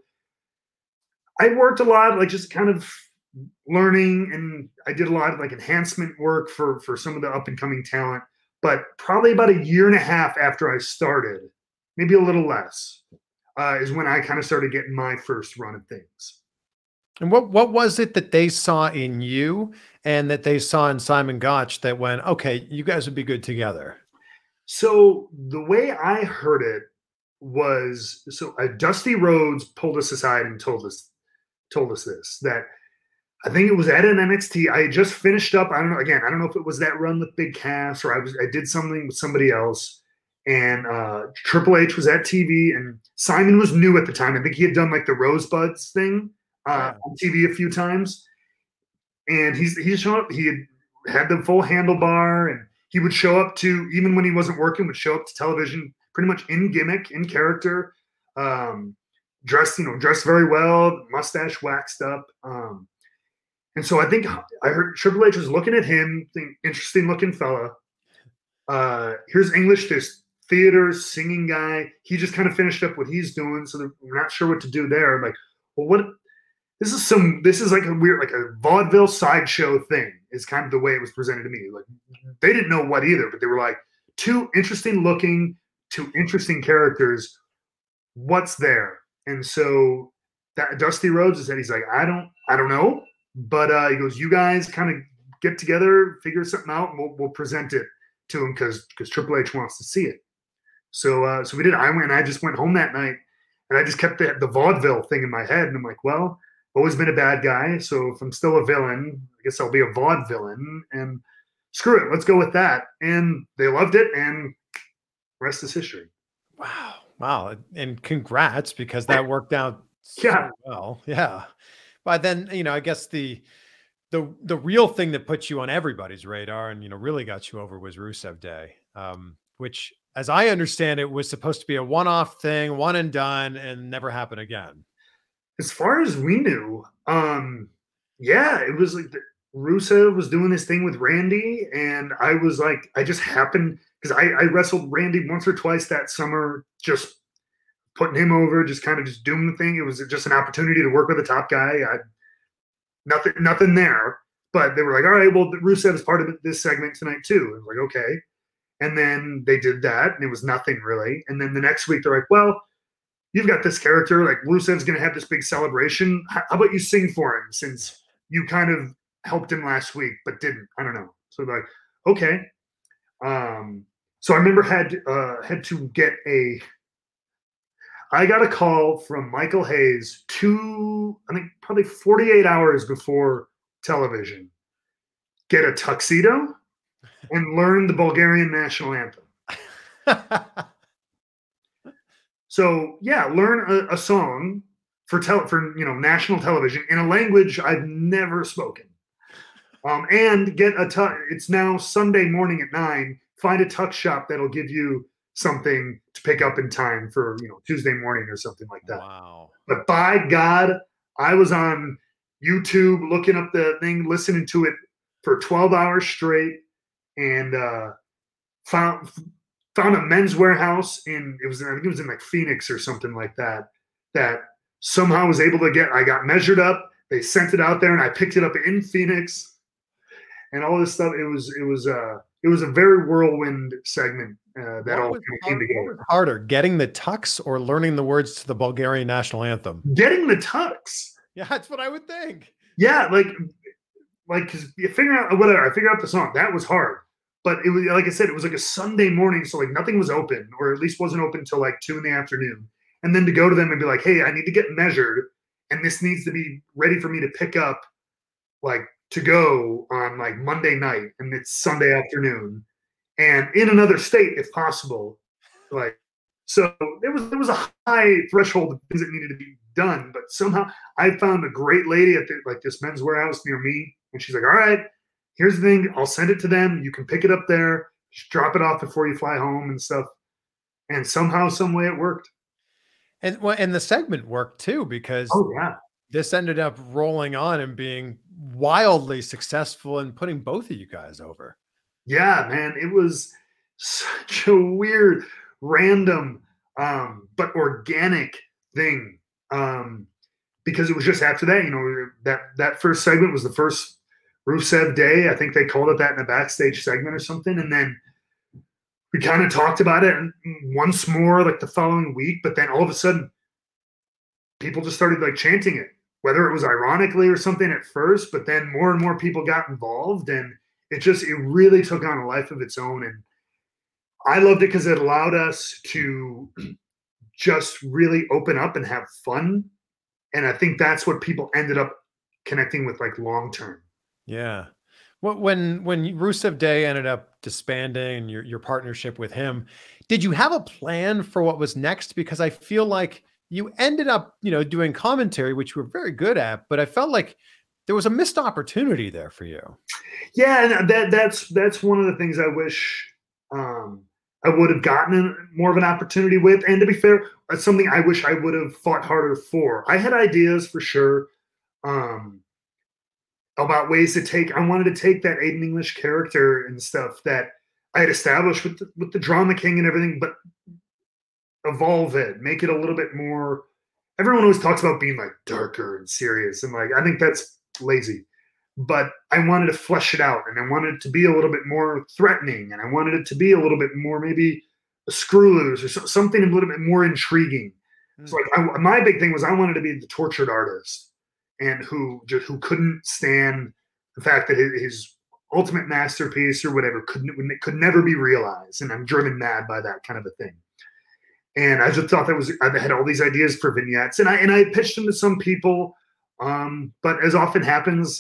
Speaker 1: I worked a lot, like just kind of learning, and I did a lot of like enhancement work for some of the up and coming talent. But probably about 1.5 years after I started, maybe a little less, is when I kind of started getting my first run of things.
Speaker 2: And what was it that they saw in you and that they saw in Simon Gotch that went, okay, you guys would be good together?
Speaker 1: So the way I heard it was, so Dusty Rhodes pulled us aside and told us this, that I think it was at an NXT. I had just finished up. I don't know. Again, I don't know if it was that run with Big Cass or I did something with somebody else. And Triple H was at TV, and Simon was new at the time. I think he had done like the Rosebuds thing on TV a few times. And he's shown up. He had the full handlebar, and he would show up to, even when he wasn't working, would show up to television pretty much in gimmick, in character, dressed very well, mustache waxed up. And so I think I heard Triple H was looking at him, think, interesting looking fella. Here's English, this theater singing guy. He just kind of finished up what he's doing, so we're not sure what to do there. I'm like, well, what? This is like a weird, like a vaudeville sideshow thing. Is kind of the way it was presented to me. Like they didn't know what either, but they were like two interesting looking, two interesting characters. What's there? And so that Dusty Rhodes said, he's like, I don't know. But he goes, you guys kind of get together, figure something out, and we'll present it to him because Triple H wants to see it. So we did. I just went home that night, and I just kept the vaudeville thing in my head, and I'm like, well, I've always been a bad guy, so if I'm still a villain, I guess I'll be a vaudevillain, and screw it, let's go with that. And they loved it, and rest is history.
Speaker 2: Wow, and congrats, because that worked out so well. Yeah. But then, I guess the real thing that put you on everybody's radar and, really got you over was Rusev Day, which, as I understand it, was supposed to be a one-off thing, one and done, and never happen again.
Speaker 1: As far as we knew, it was like Rusev was doing this thing with Randy, and I was like, I just happened, because I wrestled Randy once or twice that summer, just putting him over, just kind of just doing the thing. It was just an opportunity to work with a top guy. Nothing there, but they were like, all right, well, Rusev is part of this segment tonight too. I was like, okay. And then they did that, and it was nothing really. And then the next week they're like, well, you've got this character, like Rusev's going to have this big celebration. How about you sing for him, since you kind of helped him last week, but didn't? I don't know. So they're like, okay. So I remember had to get I got a call from Michael Hayes I think probably 48 hours before television, get a tuxedo and learn the Bulgarian national anthem. So yeah, learn a song for national television in a language I've never spoken. And get it's now Sunday morning at 9, find a tuck shop that'll give you something to pick up in time for Tuesday morning or something like that.
Speaker 2: Wow.
Speaker 1: But by God, I was on YouTube looking up the thing, listening to it for 12 hours straight, and found a Men's Warehouse I think it was in like Phoenix or something like that somehow was able to I got measured up, they sent it out there, and I picked it up in Phoenix and all this stuff. It was a very whirlwind segment that all came together.
Speaker 2: What was harder, getting the tux or learning the words to the Bulgarian national anthem?
Speaker 1: Getting the tux.
Speaker 2: Yeah, that's what I would think.
Speaker 1: Yeah, like because you figure out whatever. I figured out the song. That was hard, but it was, like I said, it was like a Sunday morning, so like nothing was open, or at least wasn't open till like 2 p.m. And then to go to them and be like, hey, I need to get measured, and this needs to be ready for me to pick up, like, to go on like Monday night, and it's Sunday afternoon, and in another state if possible. Like, so there was a high threshold of things that needed to be done, but somehow I found a great lady at this Men's Warehouse near me, and she's like, all right, here's the thing, I'll send it to them, you can pick it up there, just drop it off before you fly home and stuff. And somehow, some way it worked.
Speaker 2: And the segment worked too, because this ended up rolling on and being wildly successful and putting both of you guys over.
Speaker 1: Yeah, man, it was such a weird, random, but organic thing. Because it was just after that, that first segment was the first Rusev Day. I think they called it that in a backstage segment or something. And then we kind of talked about it once more like the following week, but then all of a sudden people just started like chanting it. whether it was ironically or something at first, but then more and more people got involved, and it really took on a life of its own. And I loved it because it allowed us to just really open up and have fun. And I think that's what people ended up connecting with, like, long term.
Speaker 2: Yeah. When Rusev Day ended up disbanding and your partnership with him, did you have a plan for what was next? Because I feel like you ended up, doing commentary, which you were very good at, but I felt like there was a missed opportunity there for you.
Speaker 1: Yeah, and that's one of the things I wish I would have gotten more of an opportunity with. And to be fair, it's something I wish I would have fought harder for. I had ideas for sure. About ways to take. I wanted to take that Aiden English character and stuff that I had established with the Drama King and everything, but evolve it, make it a little bit more. Everyone always talks about being like darker and serious, and like I think that's lazy. But I wanted to flesh it out, and I wanted it to be a little bit more threatening, and I wanted it to be a little bit more maybe a screw loose or something a little bit more intriguing. So like my big thing was I wanted to be the tortured artist, and who couldn't stand the fact that his ultimate masterpiece or whatever could never be realized, and I'm driven mad by that kind of a thing. And I just thought I had all these ideas for vignettes, and I pitched them to some people, but as often happens,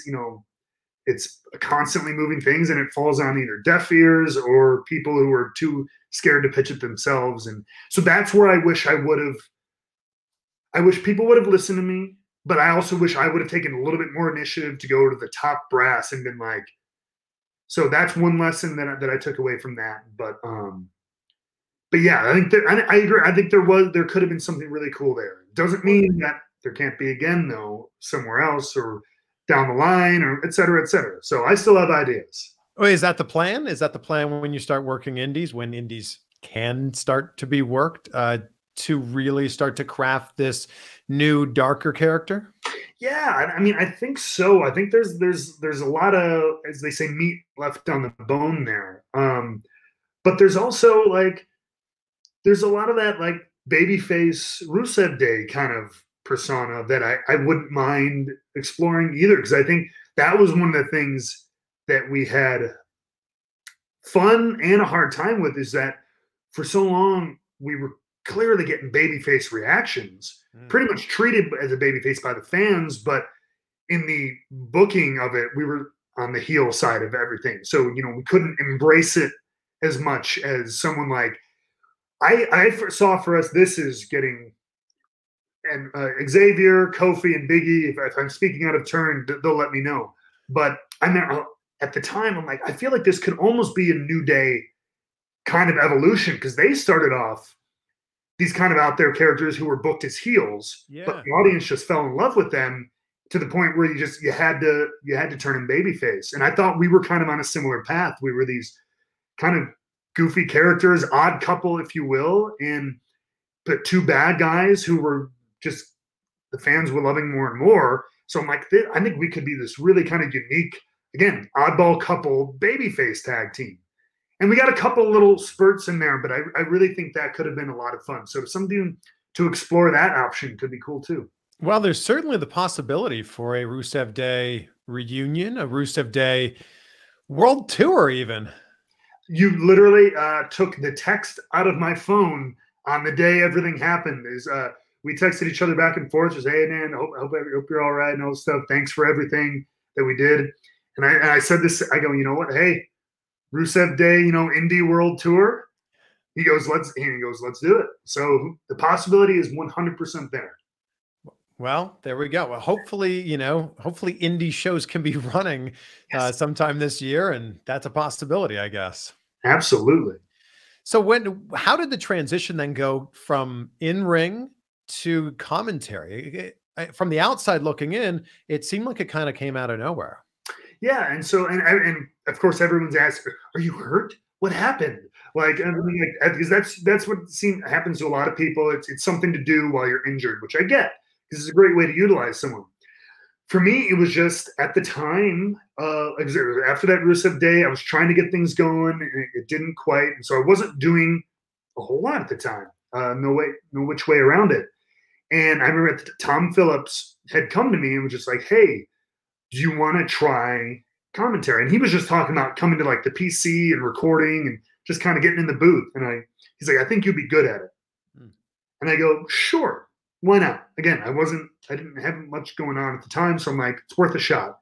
Speaker 1: it's constantly moving things, and it falls on either deaf ears or people who are too scared to pitch it themselves. And so that's where I wish people would have listened to me. But I also wish I would have taken a little bit more initiative to go to the top brass and been like, so that's one lesson that I took away from that. But yeah, I think I agree. I think there could have been something really cool there. Doesn't mean that there can't be again though somewhere else or down the line or et cetera, et cetera. So I still have ideas.
Speaker 2: Oh, is that the plan? Is that the plan when you start working indies, when indies can start to be worked, to really start to craft this new darker character?
Speaker 1: Yeah, I mean, I think so. I think there's a lot of, as they say, meat left on the bone there. But there's also there's a lot of that like babyface Rusev Day kind of persona that I wouldn't mind exploring either, because I think that was one of the things that we had fun and a hard time with, is that for so long we were clearly getting babyface reactions, pretty much treated as a babyface by the fans, but in the booking of it, we were on the heel side of everything. So, we couldn't embrace it as much as someone like, I saw for us, this is getting, and Xavier, Kofi, and Biggie, if I'm speaking out of turn, they'll let me know. But I mean, at the time, I'm like, I feel like this could almost be a New Day kind of evolution, because they started off these kind of out there characters who were booked as heels, but the audience just fell in love with them to the point where you had to turn them babyface. And I thought we were kind of on a similar path. We were these kind of goofy characters, odd couple, if you will, but two bad guys who were just the fans were loving more and more. So I'm like, I think we could be this really kind of unique, again, oddball couple babyface tag team. And we got a couple little spurts in there, but I really think that could have been a lot of fun. So something to explore that option could be cool too.
Speaker 2: Well, there's certainly the possibility for a Rusev Day reunion, a Rusev Day world tour even.
Speaker 1: You literally took the text out of my phone on the day everything happened. We texted each other back and forth, just, hey man, hope you're all right and all this stuff. Thanks for everything that we did. And I said this, I go, you know what? Hey, Rusev Day, indie world tour. He goes, let's do it. So the possibility is 100% there.
Speaker 2: Well, there we go. Well, hopefully indie shows can be running sometime this year, and that's a possibility, I guess.
Speaker 1: Absolutely.
Speaker 2: So how did the transition then go from in-ring to commentary? From the outside looking in, it seemed like it kind of came out of nowhere.
Speaker 1: Yeah, and so and of course everyone's asking, "Are you hurt? What happened?" Because that's what happens to a lot of people. It's something to do while you're injured, which I get. This is a great way to utilize someone. For me, it was just at the time, after that Rusev Day, I was trying to get things going, and it didn't quite, and so I wasn't doing a whole lot at the time. No which way around it. And I remember Tom Phillips had come to me and was just like, hey, do you want to try commentary? And he was just talking about coming to like the PC and recording and just kind of getting in the booth. And he's like, I think you'd be good at it. And I go, sure, why not? Again, I didn't have much going on at the time. So I'm like, it's worth a shot.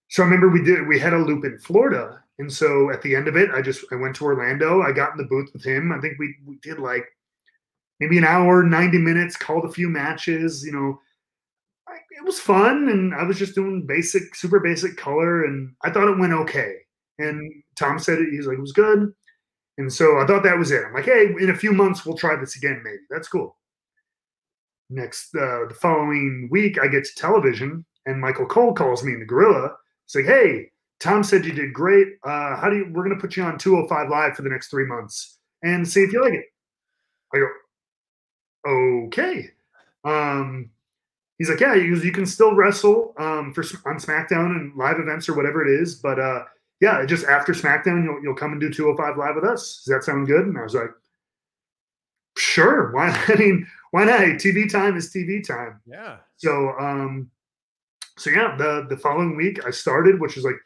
Speaker 1: So I remember we had a loop in Florida. And so at the end of it, I went to Orlando. I got in the booth with him. I think we did like maybe an hour, 90 minutes, called a few matches, you know. It was fun, and I was just doing super basic color, and I thought it went okay. And Tom said it, he's like, it was good. And so I thought that was it. I'm like, hey, in a few months, we'll try this again, maybe. That's cool. The following week, I get to television, and Michael Cole calls me in the Gorilla. He's like, hey, Tom said you did great. We're going to put you on 205 Live for the next 3 months and see if you like it. I go, okay. He's like, yeah, you can still wrestle on SmackDown and live events or whatever it is. But yeah, just after SmackDown, you'll come and do 205 Live with us. Does that sound good? And I was like, sure. Why? I mean, why not? TV time is TV time.
Speaker 2: Yeah.
Speaker 1: So yeah, the following week I started, which was like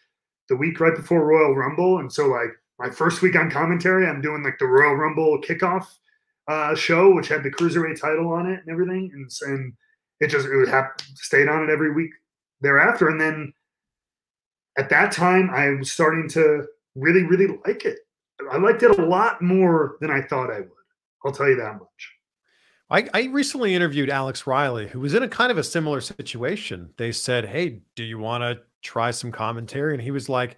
Speaker 1: the week right before Royal Rumble. And so like my first week on commentary, I'm doing like the Royal Rumble kickoff show, which had the Cruiserweight title on it and everything. And it would have stayed on it every week thereafter. And then at that time, I was starting to really, really like it. I liked it a lot more than I thought I would. I'll tell you that much.
Speaker 2: I recently interviewed Alex Riley, who was in a kind of a similar situation. They said, hey, do you want to try some commentary? And he was like,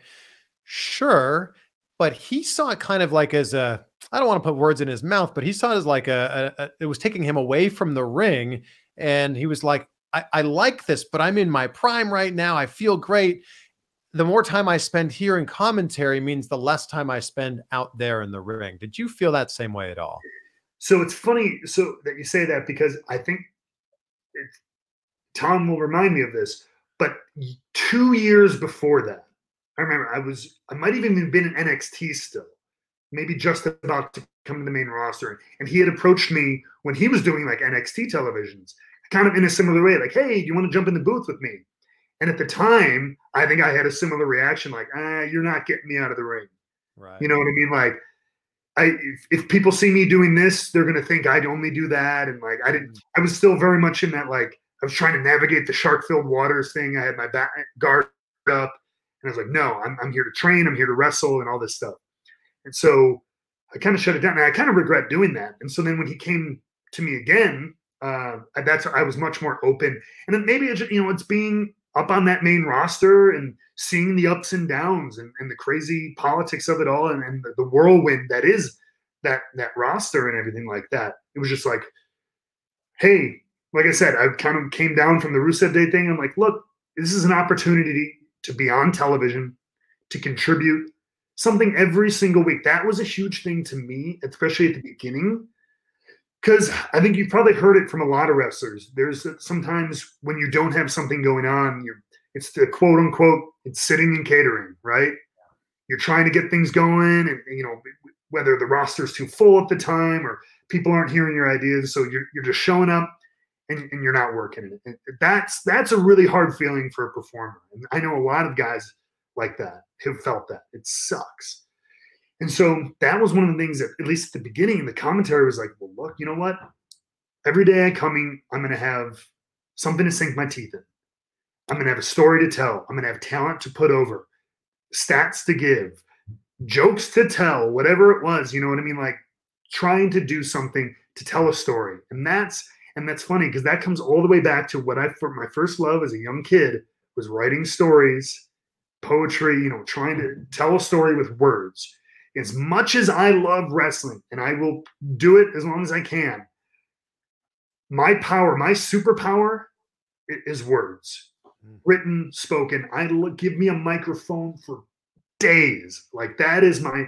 Speaker 2: sure. But he saw it kind of like as I don't want to put words in his mouth, but he saw it as like it was taking him away from the ring. And he was like, I like this, but I'm in my prime right now. I feel great. The more time I spend here in commentary means the less time I spend out there in the ring. Did you feel that same way at all?
Speaker 1: So it's funny that you say that, because I think Tom will remind me of this, but 2 years before that, I remember I might even have been in NXT still, maybe just about to come to the main roster. And he had approached me when he was doing like NXT televisions, kind of in a similar way, like, hey, do you want to jump in the booth with me? And at the time, I think I had a similar reaction, like, you're not getting me out of the ring.
Speaker 2: Right.
Speaker 1: You know what I mean? Like, if people see me doing this, they're going to think I'd only do that. And like, I was still very much in that, like, I was trying to navigate the shark-filled waters thing. I had my back guard up, and I was like, no, I'm here to train. I'm here to wrestle and all this stuff. And so I kind of shut it down. And I kind of regret doing that. And so then when he came to me again, I was much more open. And then maybe it's being up on that main roster and seeing the ups and downs and the crazy politics of it all, and the whirlwind that is that roster and everything like that. It was just like, hey, like I said, I kind of came down from the Rusev Day thing. I'm like, look, this is an opportunity to be on television, to contribute something every single week. That was a huge thing to me, especially at the beginning, because I think you've probably heard it from a lot of wrestlers. There's sometimes when you don't have something going on, it's the quote unquote, it's sitting and catering, right? You're trying to get things going, and whether the roster's too full at the time or people aren't hearing your ideas, so you're just showing up and you're not working it. That's a really hard feeling for a performer. And I know a lot of guys like that who felt that. It sucks. And so that was one of the things that, at least at the beginning, the commentary was like, well, look, you know what? Every day I'm going to have something to sink my teeth in. I'm going to have a story to tell. I'm going to have talent to put over, stats to give, jokes to tell, whatever it was, you know what I mean? Like trying to do something to tell a story. And that's funny, because that comes all the way back to what my first love as a young kid was writing stories, poetry, trying to tell a story with words. As much as I love wrestling, and I will do it as long as I can, my superpower is words. Written, spoken. Give me a microphone for days. Like that is my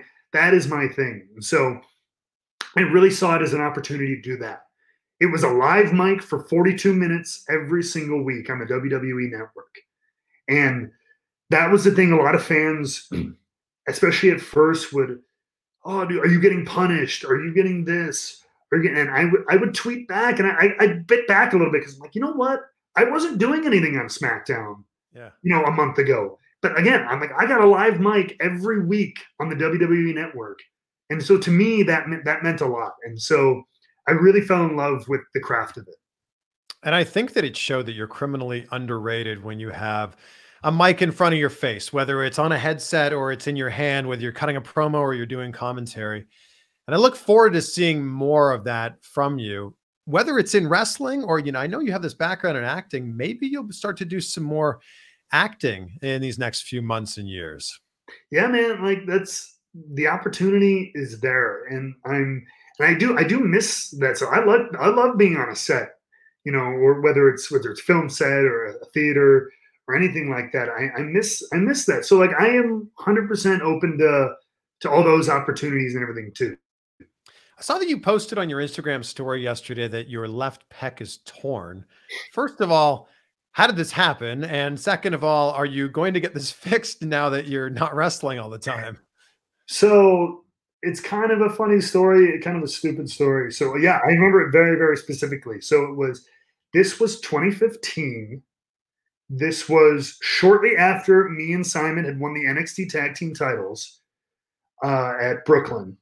Speaker 1: thing. And so I really saw it as an opportunity to do that. It was a live mic for 42 minutes every single week on the WWE network. And that was the thing. A lot of fans, especially at first, would, are you getting punished? Are you getting this? And I would tweet back, and I bit back a little bit because I'm like, you know what? I wasn't doing anything on SmackDown,
Speaker 2: Yeah.
Speaker 1: a month ago. But again, I'm like, I got a live mic every week on the WWE Network, and so to me that meant a lot. And so I really fell in love with the craft of it.
Speaker 2: And I think that it showed that you're criminally underrated when you have a mic in front of your face, whether it's on a headset or it's in your hand, whether you're cutting a promo or you're doing commentary. And I look forward to seeing more of that from you, whether it's in wrestling or, I know you have this background in acting. Maybe you'll start to do some more acting in these next few months and years.
Speaker 1: Yeah, man. Like that's the opportunity is there. And I do miss that. So I love being on a set, or whether it's film set or a theater or anything like that. I miss that. So like I am 100% open to all those opportunities and everything too.
Speaker 2: I saw that you posted on your Instagram story yesterday that your left pec is torn. First of all, how did this happen? And second of all, are you going to get this fixed now that you're not wrestling all the time?
Speaker 1: So it's kind of a funny story, kind of a stupid story. So yeah, I remember it very, very specifically. So this was 2015. This was shortly after me and Simon had won the NXT tag team titles at Brooklyn.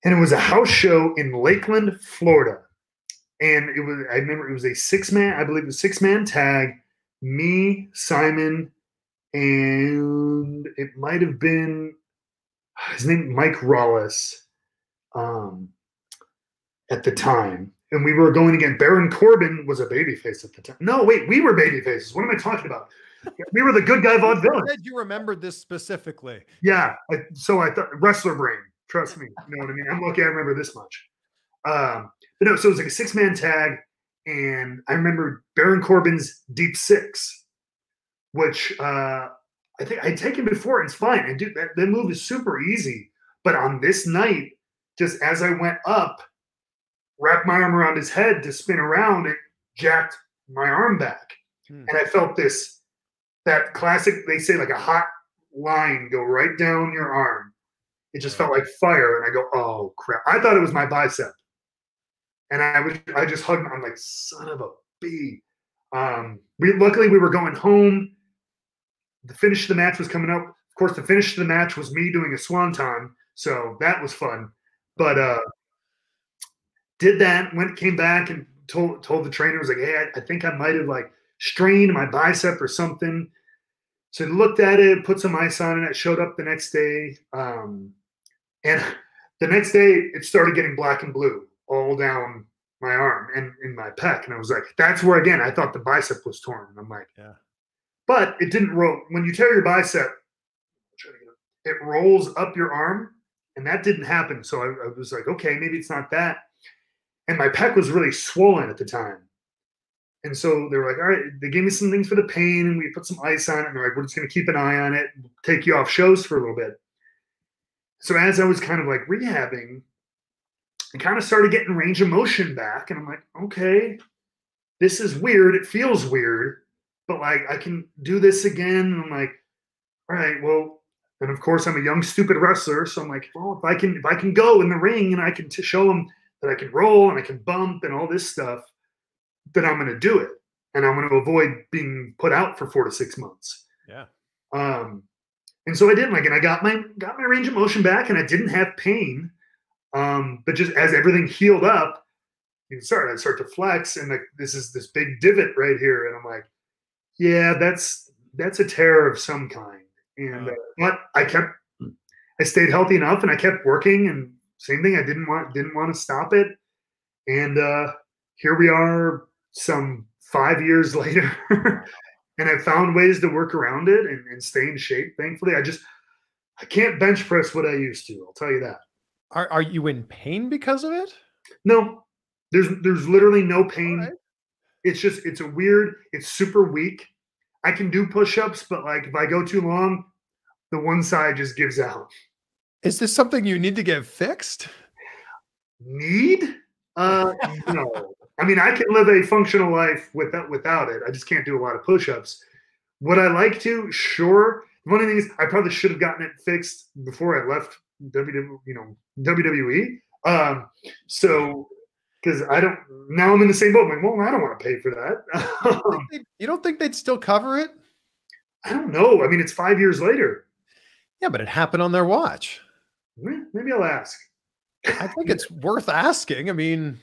Speaker 1: And it was a house show in Lakeland, Florida. And I remember it was a I believe it was 6-man tag, me, Simon, and it might have been his name, Mike Rawlis, at the time. And we were going again. Baron Corbin was a babyface at the time. No, wait, we were babyfaces. What am I talking about? We were the good guy Vaudevillains.
Speaker 2: You remembered this specifically.
Speaker 1: Yeah. So I thought, wrestler brain. Trust me. You know what I mean? I'm lucky I remember this much. But no, so it was like a 6-man tag. And I remember Baron Corbin's Deep Six, which I think I'd taken before. It's fine. And dude, that move is super easy. But on this night, just as I went up, wrapped my arm around his head to spin around, it jacked my arm back. And I felt that classic, they say like a hot line go right down your arm. It just felt like fire. And I go, oh crap. I thought it was my bicep. And I just hugged him. I'm like, son of a bee. Luckily we were going home. The finish of the match was coming up. Of course, the finish of the match was me doing a swanton. So that was fun. But did that, came back and told the trainer, was like, hey, I think I might have like strained my bicep or something. So he looked at it, put some ice on it. I showed up the next day. And the next day it started getting black and blue all down my arm and in my pec. And I was like, that's where, again, I thought the bicep was torn. And I'm like, yeah. But it didn't roll. When you tear your bicep, it rolls up your arm. And that didn't happen. So I was like, okay, maybe it's not that. And my pec was really swollen at the time. And so they were like, all right, they gave me some things for the pain and we put some ice on it. And they're like, we're just going to keep an eye on it, take you off shows for a little bit. So as I was kind of like rehabbing, I kind of started getting range of motion back. And I'm like, okay, this is weird. It feels weird, but like I can do this again. And I'm like, all right, well, and of course I'm a young, stupid wrestler. So I'm like, well, if I can go in the ring and I can show them that I can roll and I can bump and all this stuff, then I'm going to do it. And I'm going to avoid being put out for 4 to 6 months.
Speaker 2: Yeah.
Speaker 1: And so I did, and I got my range of motion back and I didn't have pain. But just as everything healed up, I start to flex and like, this big divot right here. And I'm like, yeah, that's a tear of some kind. And, but I stayed healthy enough and I kept working, and same thing. I didn't want to stop it. And, here we are some 5 years later and I've found ways to work around it and stay in shape. Thankfully, I can't bench press what I used to. I'll tell you that.
Speaker 2: Are you in pain because of it?
Speaker 1: No, there's literally no pain.
Speaker 2: Right.
Speaker 1: It's super weak. I can do push-ups, but like if I go too long, the one side just gives out.
Speaker 2: Is this something you need to get fixed?
Speaker 1: Need? No. I mean, I can live a functional life without it. I just can't do a lot of push-ups. Would I like to? Sure. One of the things, I probably should have gotten it fixed before I left WWE. So, because now I'm in the same boat. I'm like, well, I don't want to pay for that.
Speaker 2: You don't think they'd still cover it?
Speaker 1: I don't know. I mean, it's 5 years later.
Speaker 2: Yeah, but it happened on their watch.
Speaker 1: Maybe I'll ask.
Speaker 2: I think it's worth asking. I mean,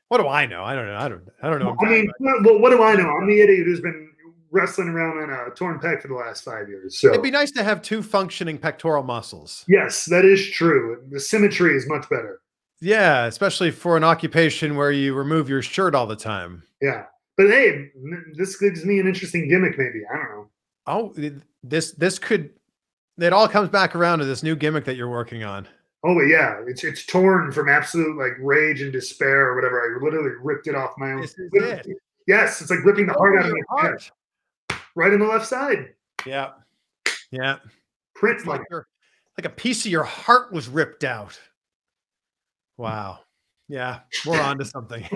Speaker 2: what do I know? I don't know. I don't know.
Speaker 1: I mean, well, what do I know? I'm the idiot who's been wrestling around on a torn pec for the last 5 years. So
Speaker 2: it'd be nice to have two functioning pectoral muscles.
Speaker 1: Yes, that is true. The symmetry is much better.
Speaker 2: Yeah, especially for an occupation where you remove your shirt all the time.
Speaker 1: Yeah. But hey, this gives me an interesting gimmick, maybe. I don't know.
Speaker 2: Oh, this could, it all comes back around to this new gimmick that you're working on.
Speaker 1: Oh yeah, it's torn from absolute like rage and despair or whatever. I literally ripped it off my own.
Speaker 2: This is it.
Speaker 1: Yes, it's like ripping the heart out of my heart. Right on the left side.
Speaker 2: Yeah. Yeah.
Speaker 1: Print
Speaker 2: like a piece of your heart was ripped out. Wow. Yeah, we're on to something.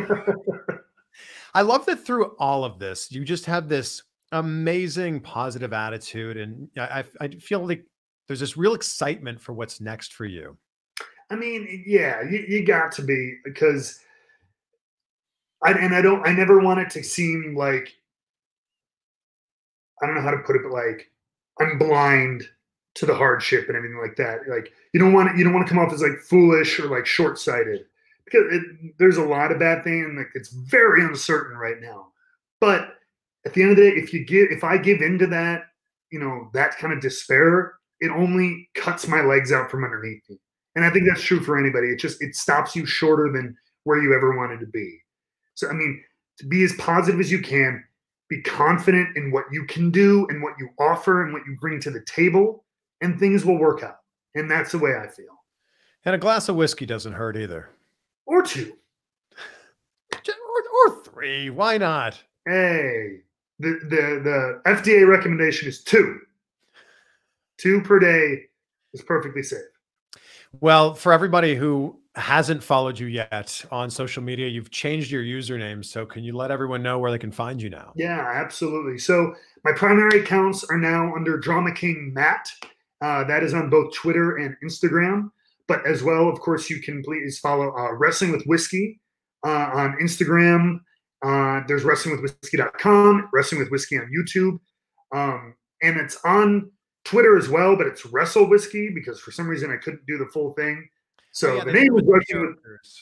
Speaker 2: I love that through all of this, you just have this amazing positive attitude. And I feel like there's this real excitement for what's next for you.
Speaker 1: I mean, yeah, you got to be, because I never want it to seem like, I don't know how to put it, but like I'm blind to the hardship and everything like that. Like you don't want to come off as like foolish or like short-sighted, because there's a lot of bad things, and like it's very uncertain right now. But at the end of the day, if I give into that, that kind of despair, it only cuts my legs out from underneath me. And I think that's true for anybody. It stops you shorter than where you ever wanted to be. So I mean, to be as positive as you can, be confident in what you can do and what you offer and what you bring to the table, and things will work out. And that's the way I feel. And
Speaker 2: a glass of whiskey doesn't hurt either.
Speaker 1: Or two.
Speaker 2: Or three. Why not?
Speaker 1: Hey, the FDA recommendation is two. 2 per day is perfectly safe.
Speaker 2: Well, for everybody who hasn't followed you yet on social media, you've changed your username. So can you let everyone know where they can find you now?
Speaker 1: Yeah, absolutely. So my primary accounts are now under Drama King Matt. That is on both Twitter and Instagram. But as well, of course, you can please follow Wrestling with Whiskey on Instagram. There's wrestlingwithwhiskey.com, Wrestling with Whiskey on YouTube. And it's on Twitter as well, but it's Wrestle Whiskey, because for some reason I couldn't do the full thing. So the name was Wrestling.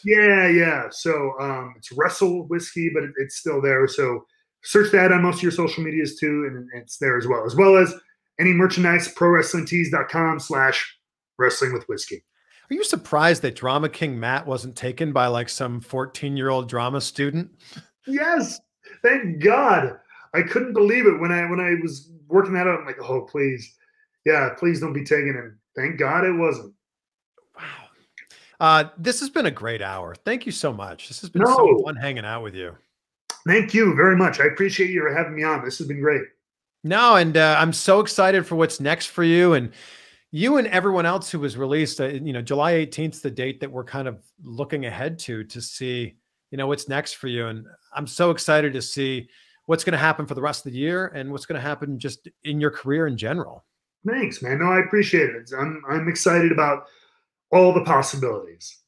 Speaker 1: Yeah. So it's Wrestle Whiskey, but it's still there. So search that on most of your social medias too, and it's there as well as any merchandise, prowrestlingtees.com/Wrestling with Whiskey.
Speaker 2: Are you surprised that Drama King Matt wasn't taken by like some 14-year-old drama student?
Speaker 1: Yes, thank God. I couldn't believe it when I was working that out. I'm like, oh, please. Yeah, please don't be taken. And thank God it wasn't.
Speaker 2: Wow. This has been a great hour. Thank you so much. This has been so fun hanging out with you.
Speaker 1: Thank you very much. I appreciate you having me on. This has been great.
Speaker 2: No, and I'm so excited for what's next for you. And you and everyone else who was released, July 18th is the date that we're kind of looking ahead to see, what's next for you. And I'm so excited to see what's going to happen for the rest of the year and what's going to happen just in your career in general.
Speaker 1: Thanks, man. No, I appreciate it. I'm excited about all the possibilities.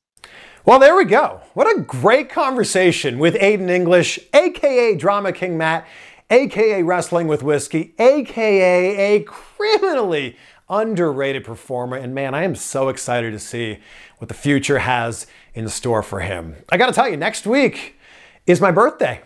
Speaker 2: Well, there we go. What a great conversation with Aiden English, aka Drama King Matt, aka Wrestling with Whiskey, aka a criminally underrated performer. And man, I am so excited to see what the future has in store for him. I got to tell you, next week is my birthday.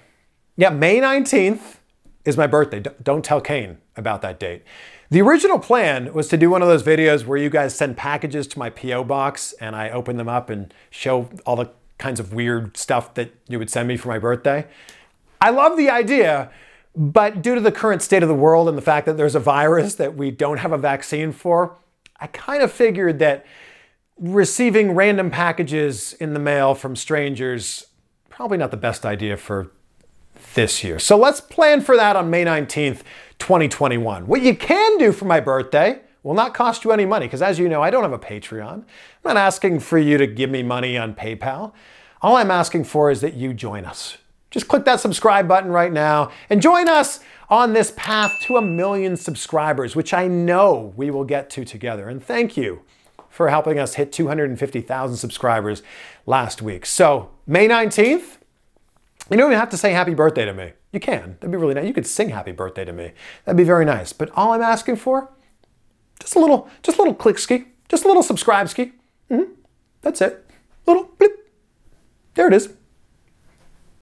Speaker 2: Yeah, May 19th is my birthday. Don't tell Kane about that date. The original plan was to do one of those videos where you guys send packages to my P.O. box and I open them up and show all the kinds of weird stuff that you would send me for my birthday. I love the idea, but due to the current state of the world and the fact that there's a virus that we don't have a vaccine for, I kind of figured that receiving random packages in the mail from strangers, probably not the best idea for this year. So let's plan for that on May 19th, 2021. What you can do for my birthday will not cost you any money, because as you know, I don't have a Patreon. I'm not asking for you to give me money on PayPal. All I'm asking for is that you join us. Just click that subscribe button right now and join us on this path to 1 million subscribers, which I know we will get to together. And thank you for helping us hit 250,000 subscribers last week. So May 19th, you don't even have to say happy birthday to me. You can. That'd be really nice. You could sing happy birthday to me. That'd be very nice. But all I'm asking for, just a little click ski, just a little subscribe ski. That's it. Little blip. There it is.